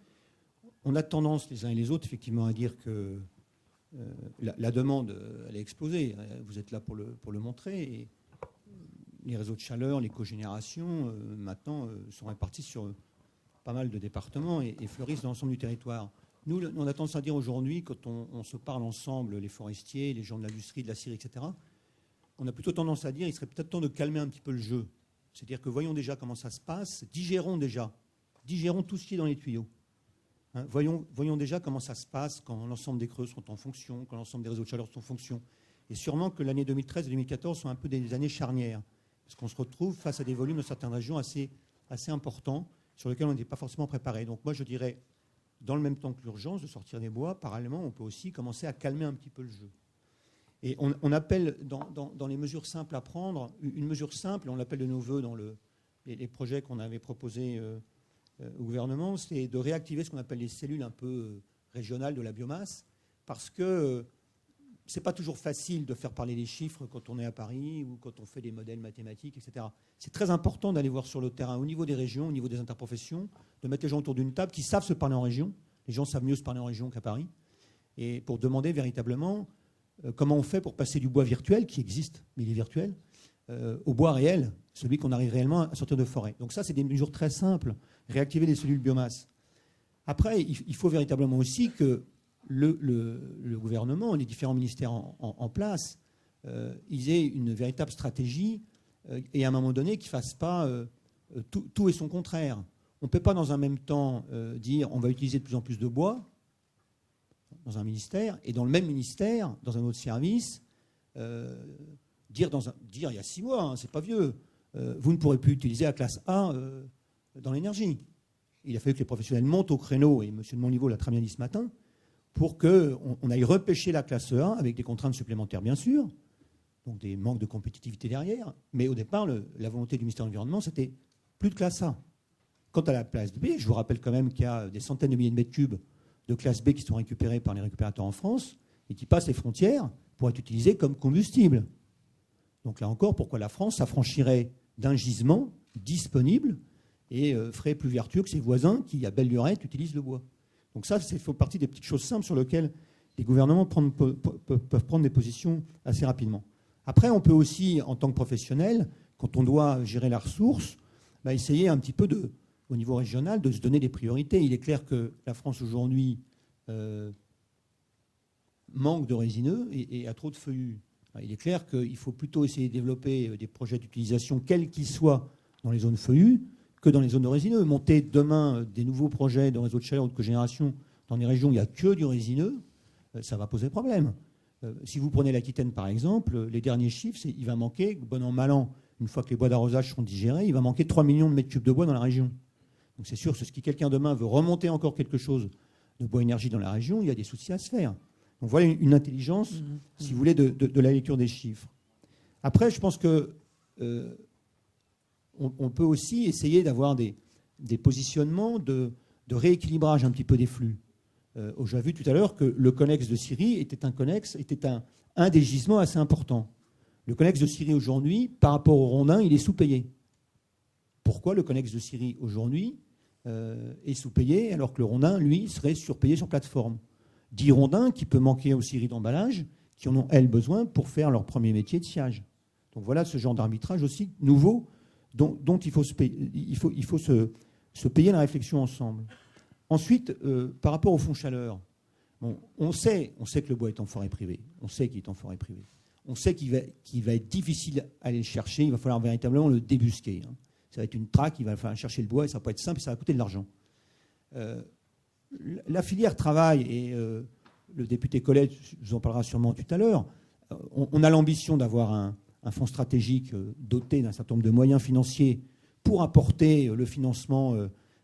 on a tendance les uns et les autres effectivement à dire que la demande, elle a explosé. Vous êtes là pour le montrer. Et les réseaux de chaleur, les cogénérations, maintenant, sont répartis sur pas mal de départements et fleurissent dans l'ensemble du territoire. Nous, on a tendance à dire aujourd'hui, quand on se parle ensemble, les forestiers, les gens de l'industrie, de la scierie, etc., on a plutôt tendance à dire qu'il serait peut-être temps de calmer un petit peu le jeu. C'est-à-dire que voyons déjà comment ça se passe, digérons tout ce qui est dans les tuyaux. Hein, voyons déjà comment ça se passe quand l'ensemble des creux sont en fonction, quand l'ensemble des réseaux de chaleur sont en fonction. Et sûrement que l'année 2013 et 2014 sont un peu des années charnières, parce qu'on se retrouve face à des volumes dans certaines régions assez importants, sur lesquels on n'était pas forcément préparé. Donc moi, je dirais, dans le même temps que l'urgence de sortir des bois, parallèlement, on peut aussi commencer à calmer un petit peu le jeu. Et on appelle, dans les mesures simples à prendre, une mesure simple, on l'appelle de nos voeux dans les projets qu'on avait proposés au gouvernement, c'est de réactiver ce qu'on appelle les cellules un peu régionales de la biomasse, parce que c'est pas toujours facile de faire parler les chiffres quand on est à Paris ou quand on fait des modèles mathématiques, etc. C'est très important d'aller voir sur le terrain, au niveau des régions, au niveau des interprofessions, de mettre les gens autour d'une table qui savent se parler en région. Les gens savent mieux se parler en région qu'à Paris. Et pour demander véritablement comment on fait pour passer du bois virtuel, qui existe, mais il est virtuel, au bois réel, celui qu'on arrive réellement à sortir de forêt. Donc ça, c'est des mesures très simples. Réactiver les cellules biomasse. Après, il faut véritablement aussi que le gouvernement, les différents ministères en place, ils aient une véritable stratégie et à un moment donné qu'ils ne fassent pas tout et son contraire. On ne peut pas dans un même temps dire on va utiliser de plus en plus de bois dans un ministère et dans le même ministère, dans un autre service, dire il y a 6 mois, hein, c'est pas vieux, vous ne pourrez plus utiliser la classe A dans l'énergie. Il a fallu que les professionnels montent au créneau, et M. de Monlivaud l'a très bien dit ce matin, pour qu'on aille repêcher la classe A avec des contraintes supplémentaires, bien sûr, donc des manques de compétitivité derrière. Mais au départ, la volonté du ministère de l'Environnement, c'était plus de classe A. Quant à la classe B, je vous rappelle quand même qu'il y a des centaines de milliers de mètres cubes de classe B qui sont récupérés par les récupérateurs en France et qui passent les frontières pour être utilisés comme combustible. Donc là encore, pourquoi la France s'affranchirait d'un gisement disponible et ferait plus vertueux que ses voisins qui, à belle lurette, utilisent le bois. Donc ça, c'est fait partie des petites choses simples sur lesquelles les gouvernements peuvent prendre des positions assez rapidement. Après, on peut aussi, en tant que professionnel, quand on doit gérer la ressource, essayer un petit peu, au niveau régional, de se donner des priorités. Il est clair que la France, aujourd'hui, manque de résineux et a trop de feuillus. Il est clair qu'il faut plutôt essayer de développer des projets d'utilisation, quels qu'ils soient, dans les zones feuillues, que dans les zones de résineux. Monter demain des nouveaux projets de réseaux de chaleur ou de cogénération dans des régions où il n'y a que du résineux, ça va poser problème. Si vous prenez l'Aquitaine, par exemple, les derniers chiffres, c'est qu'il va manquer, bon an, mal an, une fois que les bois d'arrosage seront digérés, il va manquer 3 millions de mètres cubes de bois dans la région. Donc c'est sûr que si quelqu'un demain veut remonter encore quelque chose de bois énergie dans la région, il y a des soucis à se faire. Donc voilà une intelligence, si vous voulez, de la lecture des chiffres. Après, je pense que on peut aussi essayer d'avoir des positionnements de rééquilibrage un petit peu des flux. J'ai vu tout à l'heure que le connexe de Syrie était un des gisements assez importants. Le connexe de Syrie aujourd'hui, par rapport au Rondin, il est sous-payé. Pourquoi le connexe de Syrie aujourd'hui est sous-payé alors que le Rondin, lui, serait surpayé sur plateforme? 10 Rondins qui peut manquer aux scieries d'emballage, qui en ont, elles, besoin pour faire leur premier métier de sciage. Donc voilà ce genre d'arbitrage aussi nouveau dont il faut se payer la réflexion ensemble. Ensuite, par rapport au fonds chaleur, on sait que le bois est en forêt privée. On sait qu'il est en forêt privée. On sait qu'il va être difficile à aller le chercher. Il va falloir véritablement le débusquer. Ça va être une traque, il va falloir chercher le bois et ça va pas être simple et ça va coûter de l'argent. La filière travaille et le député Colette vous en parlera sûrement tout à l'heure. On a l'ambition d'avoir un fonds stratégique doté d'un certain nombre de moyens financiers pour apporter le financement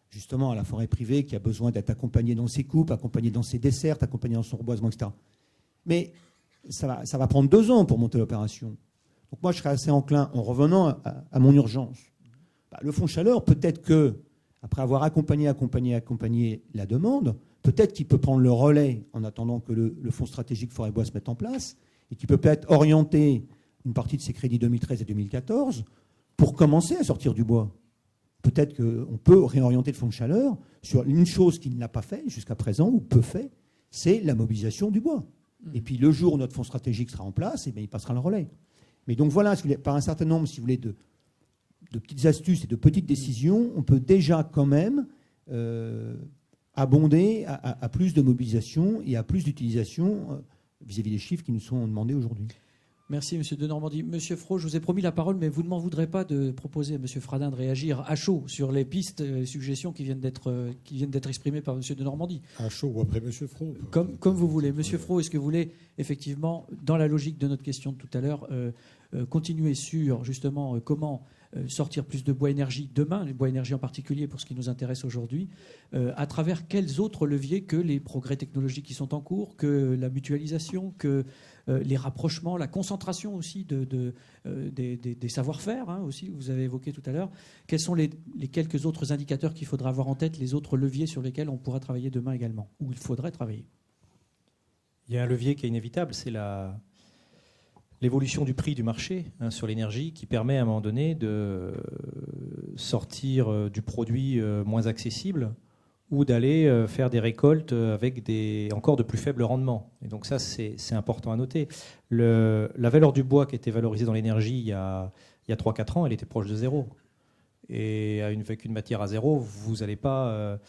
justement à la forêt privée qui a besoin d'être accompagnée dans ses coupes, accompagnée dans ses dessertes, accompagnée dans son reboisement, etc. Mais ça va prendre 2 ans pour monter l'opération. Donc moi, je serais assez enclin, en revenant à mon urgence. Le fonds chaleur, peut-être que, après avoir accompagné la demande, peut-être qu'il peut prendre le relais en attendant que le fonds stratégique forêt-bois se mette en place et qu'il peut peut-être orienter une partie de ses crédits 2013 et 2014 pour commencer à sortir du bois. Peut-être qu'on peut réorienter le fonds de chaleur sur une chose qu'il n'a pas fait jusqu'à présent, ou peu fait, c'est la mobilisation du bois. Et puis le jour où notre fonds stratégique sera en place, il passera le relais. Mais donc voilà, par un certain nombre, si vous voulez, de petites astuces et de petites décisions, on peut déjà quand même abonder à plus de mobilisation et à plus d'utilisation vis-à-vis des chiffres qui nous sont demandés aujourd'hui. Merci, Monsieur de Normandie. Monsieur Fraud, je vous ai promis la parole, mais vous ne m'en voudrez pas de proposer à Monsieur Fradin de réagir à chaud sur les pistes et suggestions qui viennent d'être exprimées par Monsieur de Normandie. À chaud ou après Monsieur Fraud. Comme vous voulez. Monsieur Fraud, est-ce que vous voulez, effectivement, dans la logique de notre question de tout à l'heure, continuer sur, justement, comment sortir plus de bois énergie demain, les bois énergie en particulier pour ce qui nous intéresse aujourd'hui, à travers quels autres leviers que les progrès technologiques qui sont en cours, que la mutualisation, que les rapprochements, la concentration aussi des savoir-faire, hein, aussi, vous avez évoqué tout à l'heure. Quels sont les quelques autres indicateurs qu'il faudra avoir en tête, les autres leviers sur lesquels on pourra travailler demain également, ou il faudrait travailler? Il y a un levier qui est inévitable, c'est l'évolution du prix du marché sur l'énergie qui permet à un moment donné de sortir du produit moins accessible ou d'aller faire des récoltes avec encore de plus faibles rendements. Et donc ça, c'est important à noter. La valeur du bois qui était valorisée dans l'énergie il y a 3-4 ans, elle était proche de zéro. Et avec une matière à zéro, vous n'allez pas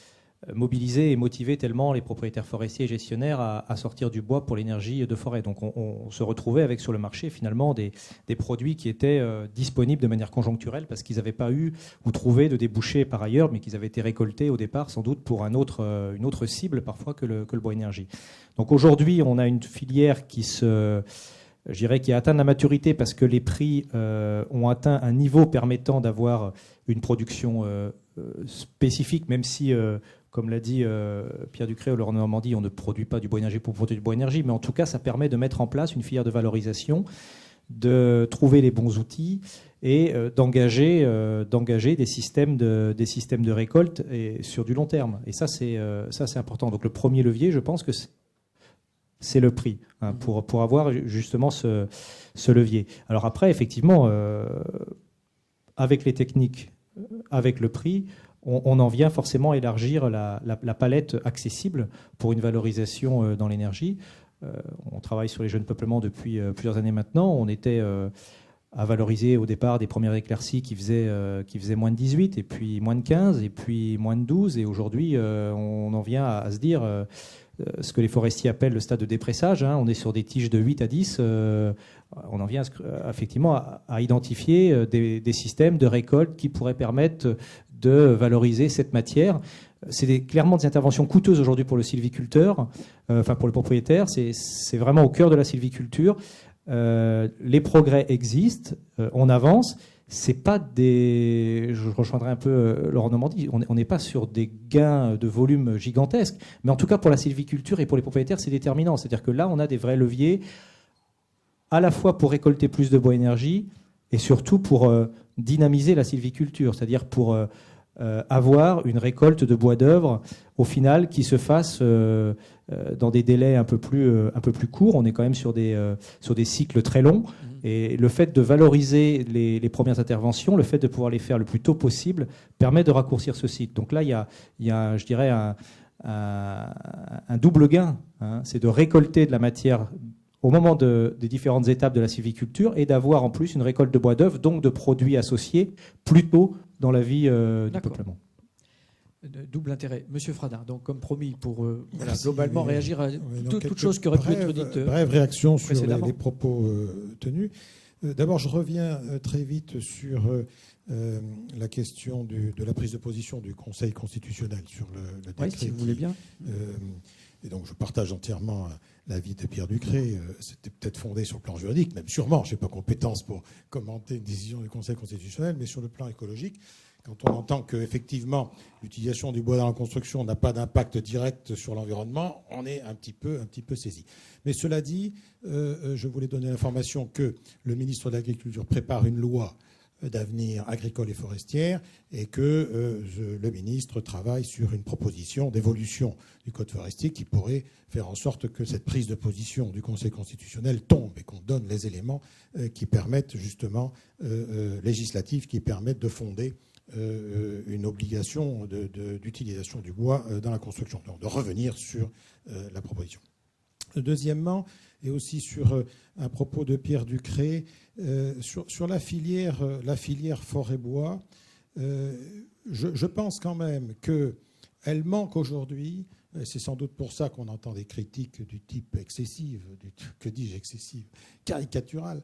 mobiliser et motiver tellement les propriétaires forestiers et gestionnaires à sortir du bois pour l'énergie de forêt. Donc on se retrouvait avec sur le marché finalement des produits qui étaient disponibles de manière conjoncturelle parce qu'ils n'avaient pas eu ou trouvé de débouchés par ailleurs, mais qu'ils avaient été récoltés au départ sans doute pour une autre cible parfois que le bois énergie. Donc aujourd'hui on a une filière qui a atteint la maturité parce que les prix ont atteint un niveau permettant d'avoir une production spécifique, même si comme l'a dit Pierre Ducré ou Laurent Normandie, on ne produit pas du bois énergie pour produire du bois énergie, mais en tout cas, ça permet de mettre en place une filière de valorisation, de trouver les bons outils et d'engager des systèmes de récolte sur du long terme. Et ça, c'est important. Donc le premier levier, je pense que c'est le prix, hein, pour avoir justement ce levier. Alors après, effectivement, avec les techniques, avec le prix, on en vient forcément à élargir la palette accessible pour une valorisation dans l'énergie. On travaille sur les jeunes peuplements depuis plusieurs années maintenant. On était à valoriser au départ des premières éclaircies qui faisaient moins de 18, et puis moins de 15, et puis moins de 12. Et aujourd'hui, on en vient à se dire ce que les forestiers appellent le stade de dépressage. Hein. On est sur des tiges de 8 à 10. On en vient effectivement à identifier des systèmes de récolte qui pourraient permettre de valoriser cette matière. C'est clairement des interventions coûteuses aujourd'hui pour le sylviculteur, pour le propriétaire. C'est vraiment au cœur de la sylviculture. Les progrès existent, on avance. C'est pas je rejoindrai un peu Laurent Normandie, on n'est pas sur des gains de volume gigantesques, mais en tout cas pour la sylviculture et pour les propriétaires, c'est déterminant. C'est-à-dire que là, on a des vrais leviers, à la fois pour récolter plus de bois énergie et surtout pour dynamiser la sylviculture, c'est-à-dire pour avoir une récolte de bois d'œuvre au final qui se fasse dans des délais un peu plus courts. On est quand même sur des cycles très longs. Et le fait de valoriser les premières interventions, le fait de pouvoir les faire le plus tôt possible, permet de raccourcir ce cycle. Donc là, il y a je dirais, un double gain. Hein. C'est de récolter de la matière au moment des différentes étapes de la sylviculture et d'avoir en plus une récolte de bois d'œuvre, donc de produits associés plus tôt dans la vie du peuplement. Double intérêt. Monsieur Fradin, donc comme promis, pour globalement réagir à toute chose qui aurait pu être dite. Brève réaction sur les propos tenus. D'abord, je reviens très vite sur la question de la prise de position du Conseil constitutionnel sur le décret. Oui, si vous voulez bien. Et donc, je partage entièrement l'avis de Pierre Ducré. C'était peut-être fondé sur le plan juridique, même sûrement. Je n'ai pas compétence pour commenter une décision du Conseil constitutionnel, mais sur le plan écologique, quand on entend qu'effectivement, l'utilisation du bois dans la construction n'a pas d'impact direct sur l'environnement, on est un petit peu saisi. Mais cela dit, je voulais donner l'information que le ministre de l'Agriculture prépare une loi d'avenir agricole et forestière et que le ministre travaille sur une proposition d'évolution du code forestier qui pourrait faire en sorte que cette prise de position du Conseil constitutionnel tombe et qu'on donne les éléments qui permettent justement législatifs qui permettent de fonder une obligation d'utilisation du bois dans la construction, donc de revenir sur la proposition. Deuxièmement, et aussi sur un propos de Pierre Ducré, sur la filière forêt-bois, je pense quand même qu'elle manque aujourd'hui C'est sans doute pour ça qu'on entend des critiques du type excessive, que dis-je excessive, caricaturale,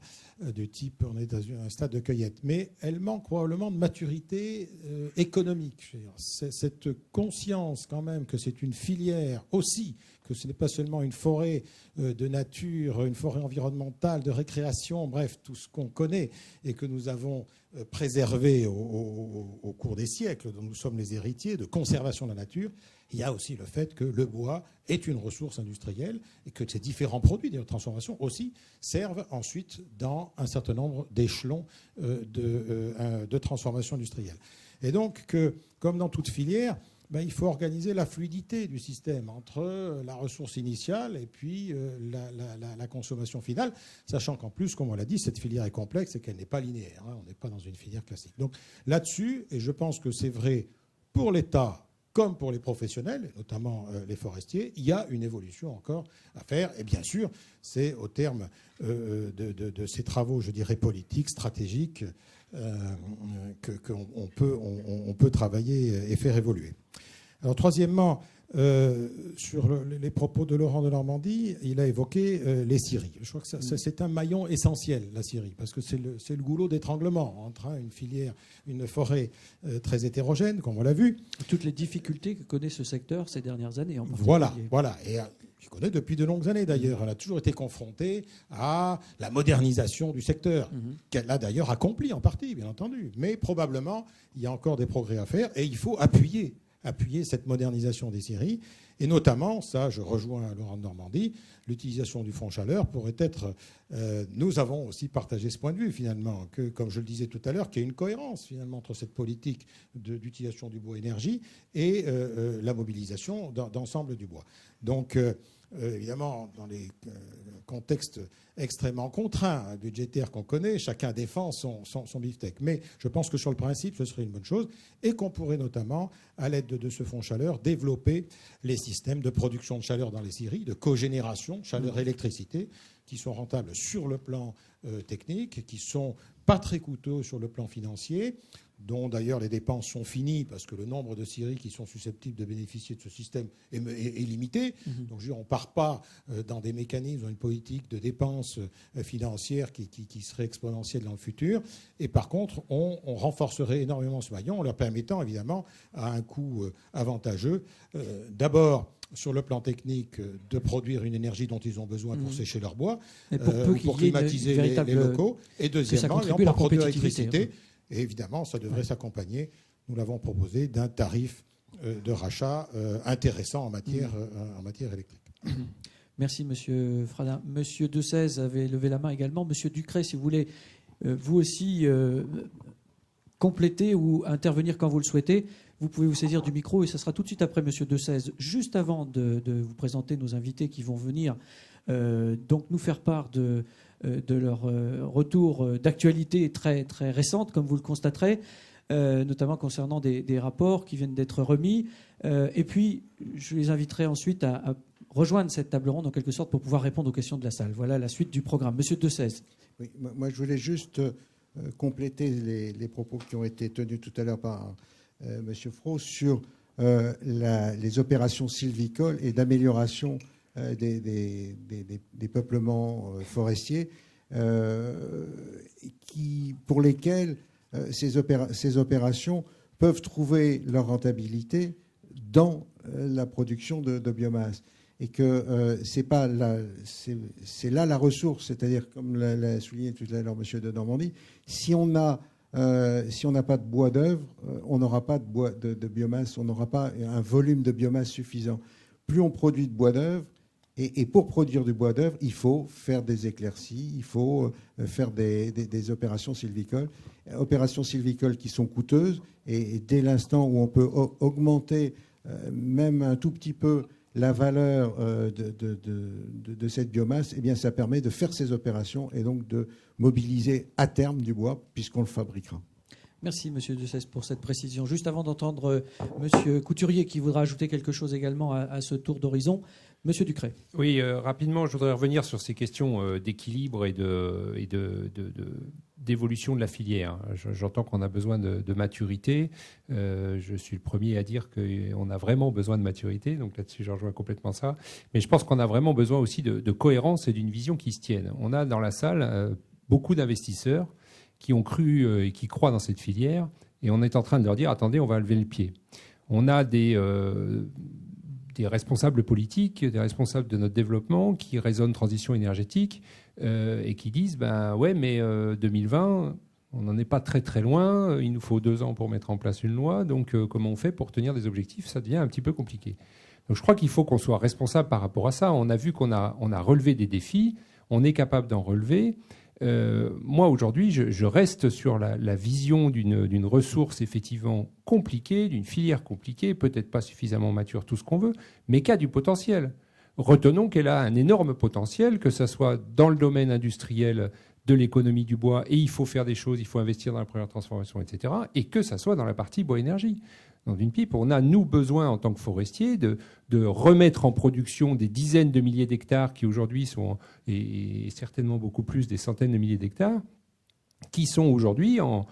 du type on est dans un stade de cueillette. Mais elle manque probablement de maturité économique. C'est cette conscience quand même que c'est une filière aussi, que ce n'est pas seulement une forêt de nature, une forêt environnementale, de récréation, bref, tout ce qu'on connaît et que nous avons préservé au cours des siècles, dont nous sommes les héritiers, de conservation de la nature. Il y a aussi le fait que le bois est une ressource industrielle et que ces différents produits de transformation aussi servent ensuite dans un certain nombre d'échelons de transformation industrielle. Et donc, comme dans toute filière, il faut organiser la fluidité du système entre la ressource initiale et puis la consommation finale, sachant qu'en plus, comme on l'a dit, cette filière est complexe et qu'elle n'est pas linéaire. On n'est pas dans une filière classique. Donc là-dessus, et je pense que c'est vrai pour l'État comme pour les professionnels, et notamment les forestiers, il y a une évolution encore à faire. Et bien sûr, c'est au terme de ces travaux, je dirais, politiques, stratégiques, qu'on peut travailler et faire évoluer. Alors, troisièmement, sur les propos de Laurent de Normandie, il a évoqué les scieries. Je crois que c'est un maillon essentiel, la scierie, parce que c'est le goulot d'étranglement entre une filière, une forêt très hétérogène, comme on l'a vu. Toutes les difficultés que connaît ce secteur ces dernières années en particulier. Voilà. Et je connais depuis de longues années d'ailleurs. Elle a toujours été confrontée à la modernisation du secteur, qu'elle a d'ailleurs accompli en partie, bien entendu. Mais probablement, il y a encore des progrès à faire et il faut appuyer cette modernisation des scieries. Et notamment, ça, je rejoins Laurent de Normandie, l'utilisation du fonds chaleur pourrait être... nous avons aussi partagé ce point de vue, finalement, que, comme je le disais tout à l'heure, qu'il y a une cohérence, finalement, entre cette politique d'utilisation du bois énergie et la mobilisation d'ensemble du bois. Donc, évidemment, dans les contextes extrêmement contraints budgétaires qu'on connaît, chacun défend son beefsteak. Mais je pense que sur le principe, ce serait une bonne chose et qu'on pourrait notamment, à l'aide de ce fonds chaleur, développer les systèmes de production de chaleur dans les scieries, de cogénération, chaleur-électricité, qui sont rentables sur le plan technique, qui sont pas très coûteux sur le plan financier, dont d'ailleurs les dépenses sont finies parce que le nombre de scieries qui sont susceptibles de bénéficier de ce système est limité. Donc on ne part pas dans des mécanismes, dans une politique de dépenses financières qui serait exponentielle dans le futur. Et par contre, on renforcerait énormément ce maillon en leur permettant évidemment à un coût avantageux d'abord sur le plan technique, de produire une énergie dont ils ont besoin pour sécher leur bois, pour climatiser les locaux, et deuxièmement, pour produire l'électricité. Et évidemment, ça devrait s'accompagner, nous l'avons proposé, d'un tarif de rachat intéressant en matière électrique. Merci, Monsieur Fradin. Monsieur Dessèze avait levé la main également. Monsieur Ducret, si vous voulez, vous aussi, compléter ou intervenir quand vous le souhaitez, vous pouvez vous saisir du micro et ce sera tout de suite après Monsieur Dessèze. Juste avant de vous présenter nos invités qui vont venir donc nous faire part de leur retour d'actualité très, très récente, comme vous le constaterez, notamment concernant des rapports qui viennent d'être remis. Et puis, je les inviterai ensuite à rejoindre cette table ronde, en quelque sorte, pour pouvoir répondre aux questions de la salle. Voilà la suite du programme. Monsieur Dessèze. Oui, moi, je voulais juste compléter les propos qui ont été tenus tout à l'heure par Monsieur Fraust sur les opérations sylvicoles et d'amélioration des peuplements forestiers, pour lesquels ces opérations peuvent trouver leur rentabilité dans la production de biomasse. Et que c'est là la ressource, c'est-à-dire, comme l'a souligné tout à l'heure M. de Normandie, si on n'a pas de bois d'œuvre, on n'aura pas de biomasse, on n'aura pas un volume de biomasse suffisant. Plus on produit de bois d'œuvre, et pour produire du bois d'œuvre, il faut faire des éclaircies, il faut faire des opérations sylvicoles qui sont coûteuses. Et dès l'instant où on peut augmenter même un tout petit peu la valeur de cette biomasse, eh bien, ça permet de faire ces opérations et donc de mobiliser à terme du bois, puisqu'on le fabriquera. Merci, Monsieur De Cesse, pour cette précision. Juste avant d'entendre Monsieur Couturier, qui voudra ajouter quelque chose également à ce tour d'horizon, Monsieur Ducret. Oui, rapidement, je voudrais revenir sur ces questions d'équilibre et d'évolution de la filière. J'entends qu'on a besoin de maturité. Je suis le premier à dire qu'on a vraiment besoin de maturité. Donc là-dessus, je rejoins complètement ça. Mais je pense qu'on a vraiment besoin aussi de cohérence et d'une vision qui se tienne. On a dans la salle beaucoup d'investisseurs qui ont cru et qui croient dans cette filière. Et on est en train de leur dire, attendez, on va lever le pied. On a des responsables politiques, des responsables de notre développement qui raisonnent transition énergétique et qui disent ouais, mais 2020, on n'en est pas très très loin, il nous faut 2 ans pour mettre en place une loi, donc comment on fait pour tenir des objectifs? Ça devient un petit peu compliqué. Donc je crois qu'il faut qu'on soit responsable par rapport à ça. On a vu qu'on a relevé des défis, on est capable d'en relever. Moi, aujourd'hui, je reste sur la vision d'une ressource effectivement compliquée, d'une filière compliquée, peut-être pas suffisamment mature, tout ce qu'on veut, mais qui a du potentiel. Retenons qu'elle a un énorme potentiel, que ce soit dans le domaine industriel de l'économie du bois, et il faut faire des choses, il faut investir dans la première transformation, etc., et que ça soit dans la partie bois-énergie. Dans une pipe, on a, nous, besoin, en tant que forestiers, de remettre en production des dizaines de milliers d'hectares qui, aujourd'hui, sont, et certainement beaucoup plus, des centaines de milliers d'hectares, qui sont aujourd'hui en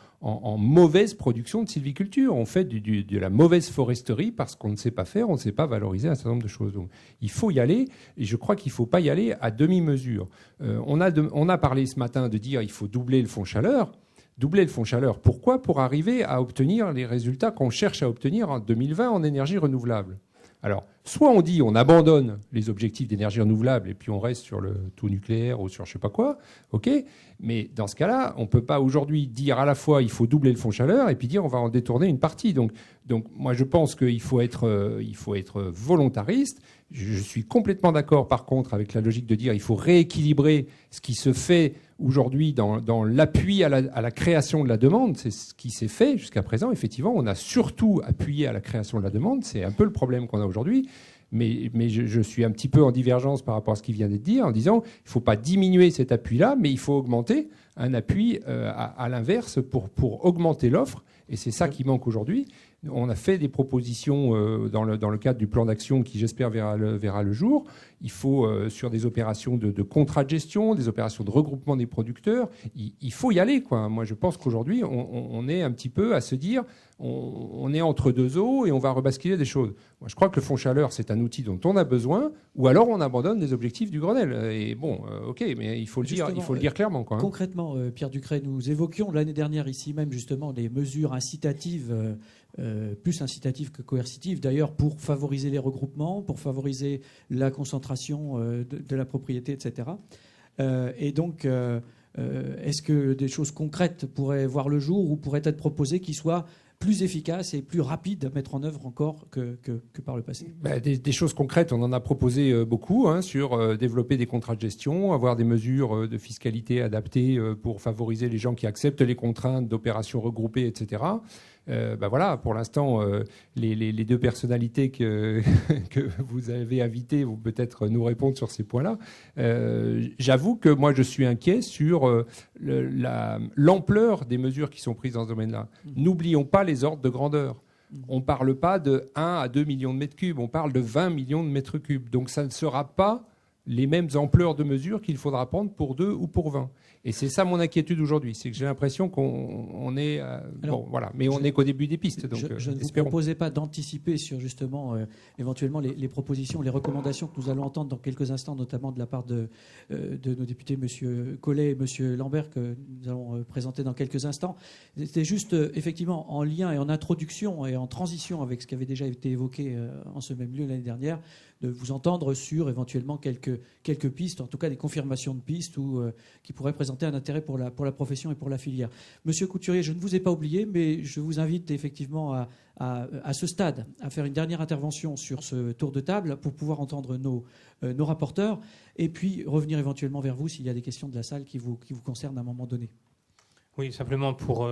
mauvaise production de sylviculture. On fait de la mauvaise foresterie parce qu'on ne sait pas faire, on ne sait pas valoriser un certain nombre de choses. Donc, il faut y aller, et je crois qu'il ne faut pas y aller à demi-mesure. On a parlé ce matin de dire qu'il faut doubler le fonds chaleur. Doubler le fonds chaleur, pourquoi? Pour arriver à obtenir les résultats qu'on cherche à obtenir en 2020 en énergie renouvelable. Alors, soit on dit on abandonne les objectifs d'énergie renouvelable et puis on reste sur le tout nucléaire ou sur je sais pas quoi, ok, mais dans ce cas-là, on ne peut pas aujourd'hui dire à la fois il faut doubler le fonds chaleur et puis dire on va en détourner une partie. Donc moi je pense qu'il faut être volontariste. Je suis complètement d'accord par contre avec la logique de dire il faut rééquilibrer ce qui se fait aujourd'hui dans l'appui à la création de la demande. C'est ce qui s'est fait jusqu'à présent. Effectivement, on a surtout appuyé à la création de la demande. C'est un peu le problème qu'on a aujourd'hui. Mais je suis un petit peu en divergence par rapport à ce qui vient d'être dit en disant il ne faut pas diminuer cet appui-là, mais il faut augmenter un appui à l'inverse pour augmenter l'offre. Et c'est ça qui manque aujourd'hui. On a fait des propositions dans le cadre du plan d'action qui, j'espère, verra le jour. Il faut, sur des opérations de contrat de gestion, des opérations de regroupement des producteurs, il faut y aller, quoi. Moi, je pense qu'aujourd'hui, on est un petit peu à se dire on est entre deux eaux et on va rebasculer des choses. Moi, je crois que le fonds chaleur, c'est un outil dont on a besoin, ou alors on abandonne les objectifs du Grenelle. Et bon, ok, mais il faut le dire clairement, quoi. Concrètement, Pierre Ducret, nous évoquions l'année dernière ici même justement des mesures incitatives, plus incitatives que coercitives d'ailleurs, pour favoriser les regroupements, pour favoriser la concentration de la propriété, etc. Et donc, est-ce que des choses concrètes pourraient voir le jour ou pourraient être proposées qui soient plus efficaces et plus rapides à mettre en œuvre encore que par le passé? Des choses concrètes, on en a proposé beaucoup, sur développer des contrats de gestion, avoir des mesures de fiscalité adaptées pour favoriser les gens qui acceptent les contraintes d'opérations regroupées, etc. Voilà, pour l'instant, les deux personnalités que vous avez invitées vont peut-être nous répondre sur ces points-là. J'avoue que moi, je suis inquiet sur l'ampleur des mesures qui sont prises dans ce domaine-là. N'oublions pas les ordres de grandeur. On ne parle pas de 1 à 2 millions de mètres cubes, on parle de 20 millions de mètres cubes. Donc ça ne sera pas les mêmes ampleurs de mesures qu'il faudra prendre pour 2 ou pour 20. Et c'est ça mon inquiétude aujourd'hui, c'est que j'ai l'impression qu'on est... mais on n'est qu'au début des pistes. Donc, je ne vous proposais pas d'anticiper sur justement éventuellement les propositions, les recommandations que nous allons entendre dans quelques instants, notamment de la part de nos députés, M. Collet et M. Lambert, que nous allons présenter dans quelques instants. C'était juste effectivement en lien et en introduction et en transition avec ce qui avait déjà été évoqué en ce même lieu l'année dernière, de vous entendre sur éventuellement quelques pistes, en tout cas des confirmations de pistes qui pourraient présenter un intérêt pour la profession et pour la filière. Monsieur Couturier, je ne vous ai pas oublié, mais je vous invite effectivement à ce stade à faire une dernière intervention sur ce tour de table pour pouvoir entendre nos rapporteurs et puis revenir éventuellement vers vous s'il y a des questions de la salle qui vous concernent à un moment donné. Oui, simplement pour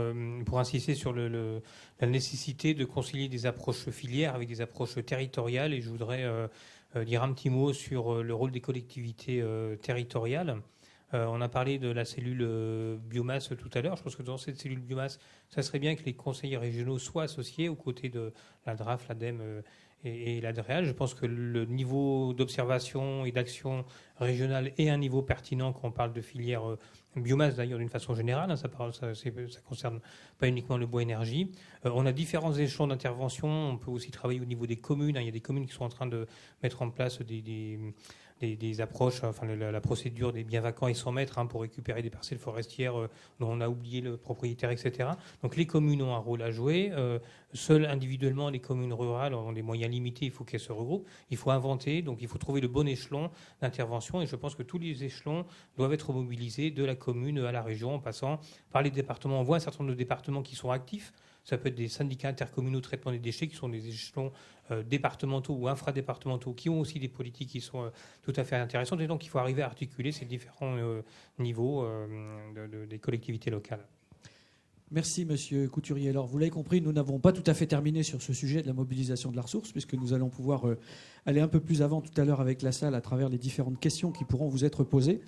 insister sur la nécessité de concilier des approches filières avec des approches territoriales. Et je voudrais dire un petit mot sur le rôle des collectivités territoriales. On a parlé de la cellule biomasse tout à l'heure. Je pense que dans cette cellule biomasse, ça serait bien que les conseillers régionaux soient associés aux côtés de la DRAF, l'ADEME et la DREAL. Je pense que le niveau d'observation et d'action régionale est un niveau pertinent quand on parle de filière biomasse, d'ailleurs, d'une façon générale. Ça concerne pas uniquement le bois énergie. On a différents échelons d'intervention. On peut aussi travailler au niveau des communes. Il y a des communes qui sont en train de mettre en place des approches, enfin la procédure des biens vacants et 100 mètres pour récupérer des parcelles forestières dont on a oublié le propriétaire, etc. Donc les communes ont un rôle à jouer. Seules individuellement, les communes rurales ont des moyens limités, il faut qu'elles se regroupent. Il faut inventer, donc il faut trouver le bon échelon d'intervention. Et je pense que tous les échelons doivent être mobilisés, de la commune à la région, en passant par les départements. On voit un certain nombre de départements qui sont actifs. Ça peut être des syndicats intercommunaux de traitement des déchets qui sont des échelons départementaux ou infradépartementaux qui ont aussi des politiques qui sont tout à fait intéressantes. Et donc, il faut arriver à articuler ces différents niveaux des collectivités locales. Merci, Monsieur Couturier. Alors, vous l'avez compris, nous n'avons pas tout à fait terminé sur ce sujet de la mobilisation de la ressource, puisque nous allons pouvoir aller un peu plus avant tout à l'heure avec la salle à travers les différentes questions qui pourront vous être posées.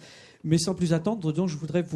Mais sans plus attendre, donc, je voudrais vous